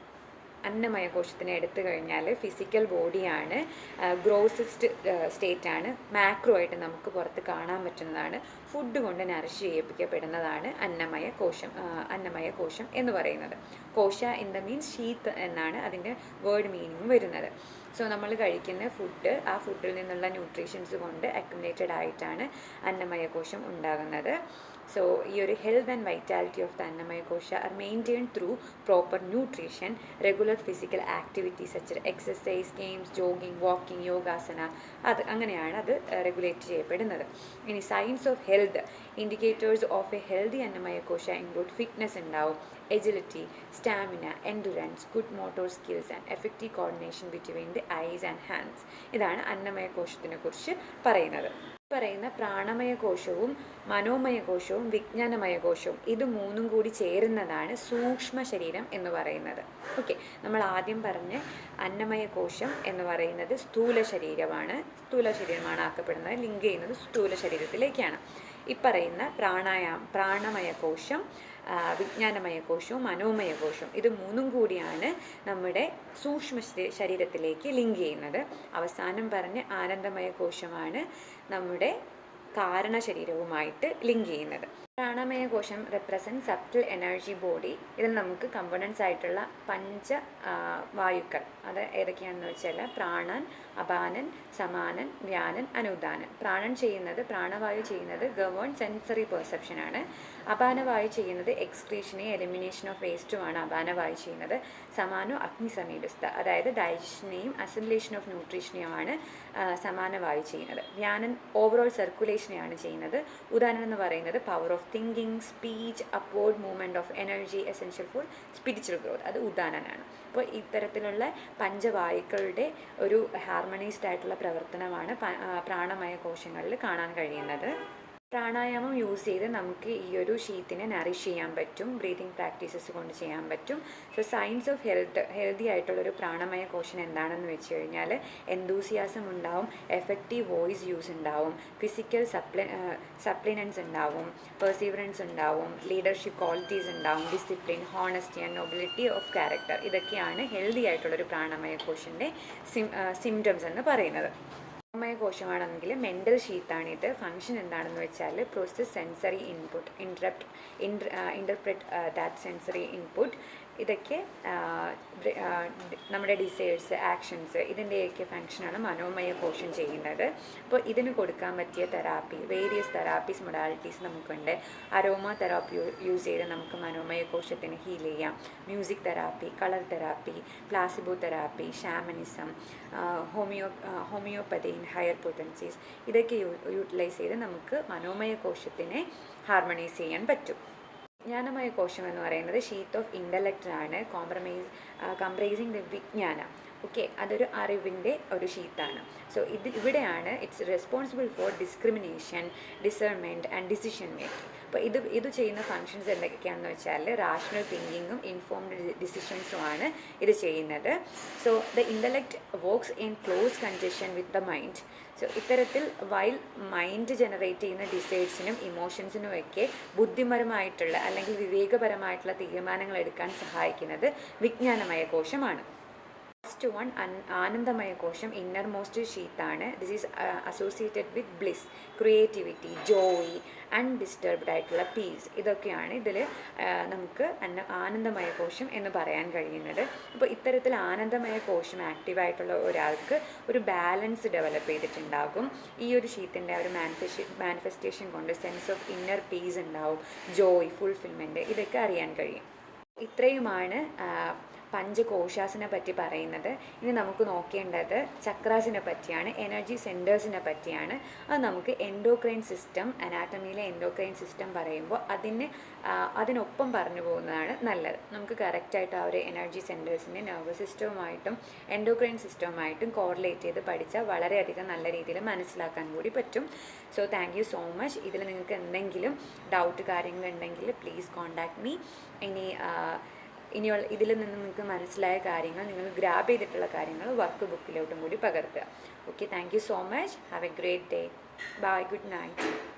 അന്നമയ കോശത്തിനെ എടുത്തു കഴിഞ്ഞാൽ ഫിസിക്കൽ ബോഡിയാണ്, ഗ്രോസസ്റ്റ് സ്റ്റേറ്റാണ്, മാക്രോ ആയിട്ട് നമുക്ക് പുറത്ത് കാണാൻ പറ്റുന്നതാണ്, ഫുഡ് കൊണ്ട് നറിഷ് ചെയ്യിപ്പിക്കപ്പെടുന്നതാണ് അന്നമയ കോശം എന്ന് പറയുന്നത്. കോശ ഇൻ ദ മീൻസ് ഷീത്ത് എന്നാണ് അതിൻ്റെ വേർഡ് മീനിങ് വരുന്നത്. സോ നമ്മൾ കഴിക്കുന്ന ഫുഡ്, ആ ഫുഡിൽ നിന്നുള്ള ന്യൂട്രീഷൻസ് കൊണ്ട് അക്യുമുലേറ്റഡ് ആയിട്ടാണ് അന്നമയ കോശം ഉണ്ടാകുന്നത്. സോ ഈ ഒരു health and vitality of the annamaya kosha are maintained through proper nutrition, regular physical activities such exercise, games, jogging, walking, yogasana, അങ്ങനെയാണ് അത് റെഗുലേറ്റ് ചെയ്യപ്പെടുന്നത്. ഇനി science of health indicators of a healthy annamaya kosha include fitness ഉണ്ടാവും, agility, stamina, endurance, good motor skills and effective coordination between the eyes and hands. ഇതാണ് അന്നമയ കോശത്തിനെ കുറിച്ച് പറയുന്നത്. പ്രാണമയ കോശവും മനോമയ കോശവും വിജ്ഞാനമയ കോശവും ഇത് മൂന്നും കൂടി ചേരുന്നതാണ് സൂക്ഷ്മ ശരീരം എന്ന് പറയുന്നത്. ഓക്കെ, നമ്മൾ ആദ്യം പറഞ്ഞ അന്നമയ കോശം എന്ന് പറയുന്നത് സ്ഥൂല ശരീരമാണ് ആക്കപ്പെടുന്നത്, ലിങ്ക് ചെയ്യുന്നത് സ്ഥൂല ശരീരത്തിലേക്കാണ്. ഈ പറയുന്ന പ്രാണമയ കോശം, വിജ്ഞാനമയ കോശവും മനോമയ കോശവും ഇത് മൂന്നും കൂടിയാണ് നമ്മുടെ സൂക്ഷ്മ ശരീരത്തിലേക്ക് ലിങ്ക് ചെയ്യുന്നത്. അവസാനം പറഞ്ഞ ആനന്ദമയ കോശമാണ് നമ്മുടെ കാരണ ശരീരവുമായിട്ട് ലിങ്ക് ചെയ്യുന്നത്. പ്രാണമയ കോശം റെപ്രസെൻറ്റ് സബ്റ്റിൽ എനർജി ബോഡി. ഇതിൽ നമുക്ക് കമ്പോണൻസ് ആയിട്ടുള്ള വായുക്കൾ, അത് ഏതൊക്കെയാണെന്ന് വെച്ചാൽ പ്രാണൻ, അപാനൻ, സമാനൻ, വ്യാനൻ, അനുദാനൻ. പ്രാണവായു ചെയ്യുന്നത് ഗവേൺ സെൻസറി പെർസെപ്ഷനാണ്. അപാനവായു ചെയ്യുന്നത് എക്സ്ക്രീഷനെ, എലിമിനേഷൻ ഓഫ് വേസ്റ്റുമാണ് അപാനവായു ചെയ്യുന്നത്. സമാനോ അഗ്നിസമീപസ്ഥ, അതായത് ഡൈജഷനെയും അസിമിലേഷൻ ഓഫ് ന്യൂട്രീഷനെയുമാണ് സമാനവായു ചെയ്യുന്നത്. വ്യാനൻ ഓവറോൾ സർക്കുലേഷനെയാണ് ചെയ്യുന്നത്. ഉദാഹരണം എന്ന് പറയുന്നത് power of thinking, speech, upward movement of energy essential for spiritual growth, അത് ഉദാനനാണ്. അപ്പോൾ ഇത്തരത്തിലുള്ള പഞ്ചവായുക്കളുടെ ഒരു ഹാർമണൈസ്ഡ് ആയിട്ടുള്ള പ്രവർത്തനമാണ് പ്രാണമയ കോശങ്ങളിൽ കാണാൻ കഴിയുന്നത്. പ്രാണായാമം യൂസ് ചെയ്ത് നമുക്ക് ഈ ഒരു ഷീത്തിനെ നറിഷ് ചെയ്യാൻ പറ്റും, ബ്രീതിങ് പ്രാക്ടീസസ് കൊണ്ട് ചെയ്യാൻ പറ്റും. സോ സയൻസ് ഓഫ് ഹെൽത്തി ആയിട്ടുള്ളൊരു പ്രാണമയ കോശം എന്താണെന്ന് വെച്ച് കഴിഞ്ഞാൽ എന്തൂസിയാസം ഉണ്ടാവും, എഫക്റ്റീവ് വോയിസ് യൂസ് ഉണ്ടാവും, ഫിസിക്കൽ സപ്ലിനൻസ് ഉണ്ടാവും, പെർസീവറൻസ് ഉണ്ടാവും, ലീഡർഷിപ്പ് ക്വാളിറ്റീസ് ഉണ്ടാവും, discipline, honesty and nobility of character. ഇതൊക്കെയാണ് ഹെൽത്തി ആയിട്ടുള്ളൊരു പ്രാണമയ കോശൻ്റെ സിംറ്റംസ് എന്ന് പറയുന്നത്. മനോമയ കോശമാണെങ്കിൽ മെൻ്റൽ ഷീത്താണിത്. ഫങ്ഷൻ എന്താണെന്ന് വെച്ചാൽ process sensory input, interpret that sensory input. ഇതൊക്കെ നമ്മുടെ ഡിസൈർസ്, ആക്ഷൻസ്, ഇതിൻ്റെയൊക്കെ ഫങ്ഷനാണ് മനോമയ കോശം ചെയ്യുന്നത്. അപ്പോൾ ഇതിന് കൊടുക്കാൻ പറ്റിയ തെറാപ്പി, വേരിയസ് തെറാപ്പീസ് മൊഡാലിറ്റീസ് നമുക്കുണ്ട്. അരോമ തെറാപ്പി യൂസ് ചെയ്ത് നമുക്ക് മനോമയ കോശത്തിന് ഹീൽ ചെയ്യാം. Music therapy, colour therapy, placebo therapy, shamanism, homeopathy in higher potencies, ഇതൊക്കെ യൂട്ടിലൈസ് ചെയ്ത് നമുക്ക് മനോമയ കോശത്തിനെ ഹാർമണൈസ് ചെയ്യാൻ പറ്റും. വിജ്ഞാനമയ കോശം എന്ന് പറയുന്നത് ഷീത്ത് ഓഫ് ഇൻ്റലക്റ്റ് ആണ്, കംപ്രൈസിങ് ദ വിജ്ഞാന. ഓക്കെ, അതൊരു അറിവിൻ്റെ ഒരു ഷീത്താണ്. സോ ഇവിടെയാണ് it's responsible for discrimination, discernment and decision making. അപ്പോൾ ഇത് ചെയ്യുന്ന ഫങ്ഷൻസ് എന്തൊക്കെയാണെന്ന് വെച്ചാൽ റാഷണൽ തിങ്കിങ്ങും ഇൻഫോംഡ് ഡിസിഷൻസുമാണ് ഇത് ചെയ്യുന്നത്. So the intellect works in close congestion with the mind. So ഇത്തരത്തിൽ വൈൽ മൈൻഡ് ജനറേറ്റ് ചെയ്യുന്ന ഡിസൈഡ്സിനും ഇമോഷൻസിനുമൊക്കെ ബുദ്ധിപരമായിട്ടുള്ള അല്ലെങ്കിൽ വിവേകപരമായിട്ടുള്ള തീരുമാനങ്ങൾ എടുക്കാൻ സഹായിക്കുന്നത് വിജ്ഞാനമയ കോശമാണ്. ഫസ്റ്റ് വൺ ആനന്ദമയ കോശം ഇന്നർ മോസ്റ്റ് ഷീത്താണ്. This is associated with bliss, creativity, joy, undisturbed ആയിട്ടുള്ള പീസ്. ഇതൊക്കെയാണ് ഇതിൽ നമുക്ക് ആനന്ദമയ കോശം എന്ന് പറയാൻ കഴിയുന്നത്. അപ്പോൾ ഇത്തരത്തിൽ ആനന്ദമയ കോശം ആക്റ്റീവായിട്ടുള്ള ഒരാൾക്ക് ഒരു ബാലൻസ് ഡെവലപ്പ് ചെയ്തിട്ടുണ്ടാകും. ഈ ഒരു ഷീത്തിൻ്റെ ഒരു മാനിഫെസ്റ്റേഷൻ കൊണ്ട് സെൻസ് ഓഫ് ഇന്നർ പീസ് ഉണ്ടാവും, ജോയ്, ഫുൾഫിൽമെൻറ്റ്, ഇതൊക്കെ അറിയാൻ കഴിയും. ഇത്രയുമാണ് പഞ്ചകോശാസിനെ പറ്റി പറയുന്നത്. ഇനി നമുക്ക് നോക്കേണ്ടത് ചക്രാസിനെ പറ്റിയാണ്, എനർജി സെൻറ്റേഴ്സിനെ പറ്റിയാണ്. അത് നമുക്ക് എൻഡോക്രൈൻ സിസ്റ്റം, അനാട്ടമിയിലെ എൻഡോക്രൈൻ സിസ്റ്റം പറയുമ്പോൾ അതിനൊപ്പം പറഞ്ഞു പോകുന്നതാണ് നല്ലത്. നമുക്ക് കറക്റ്റായിട്ട് ആ ഒരു എനർജി സെൻറ്റേഴ്സിൻ്റെ നെർവസ് സിസ്റ്റവുമായിട്ടും എൻഡോക്രൈൻ സിസ്റ്റവുമായിട്ടും കോറിലേറ്റ് ചെയ്ത് പഠിച്ചാൽ വളരെയധികം നല്ല രീതിയിൽ മനസ്സിലാക്കാൻ കൂടി പറ്റും. So thank you so much. ഇതിൽ നിങ്ങൾക്ക് എന്തെങ്കിലും ഡൗട്ട് കാര്യങ്ങളുണ്ടെങ്കിൽ പ്ലീസ് കോൺടാക്ട് മീ. ഇനിയുള്ള ഇതിൽ നിന്ന് നിങ്ങൾക്ക് മനസ്സിലായ കാര്യങ്ങൾ, നിങ്ങൾ ഗ്രാബ് ചെയ്തിട്ടുള്ള കാര്യങ്ങൾ വർക്ക് ബുക്കിലോട്ടും കൂടി പകർത്തുക. Okay, thank you so much. Have a great day. Bye, good night.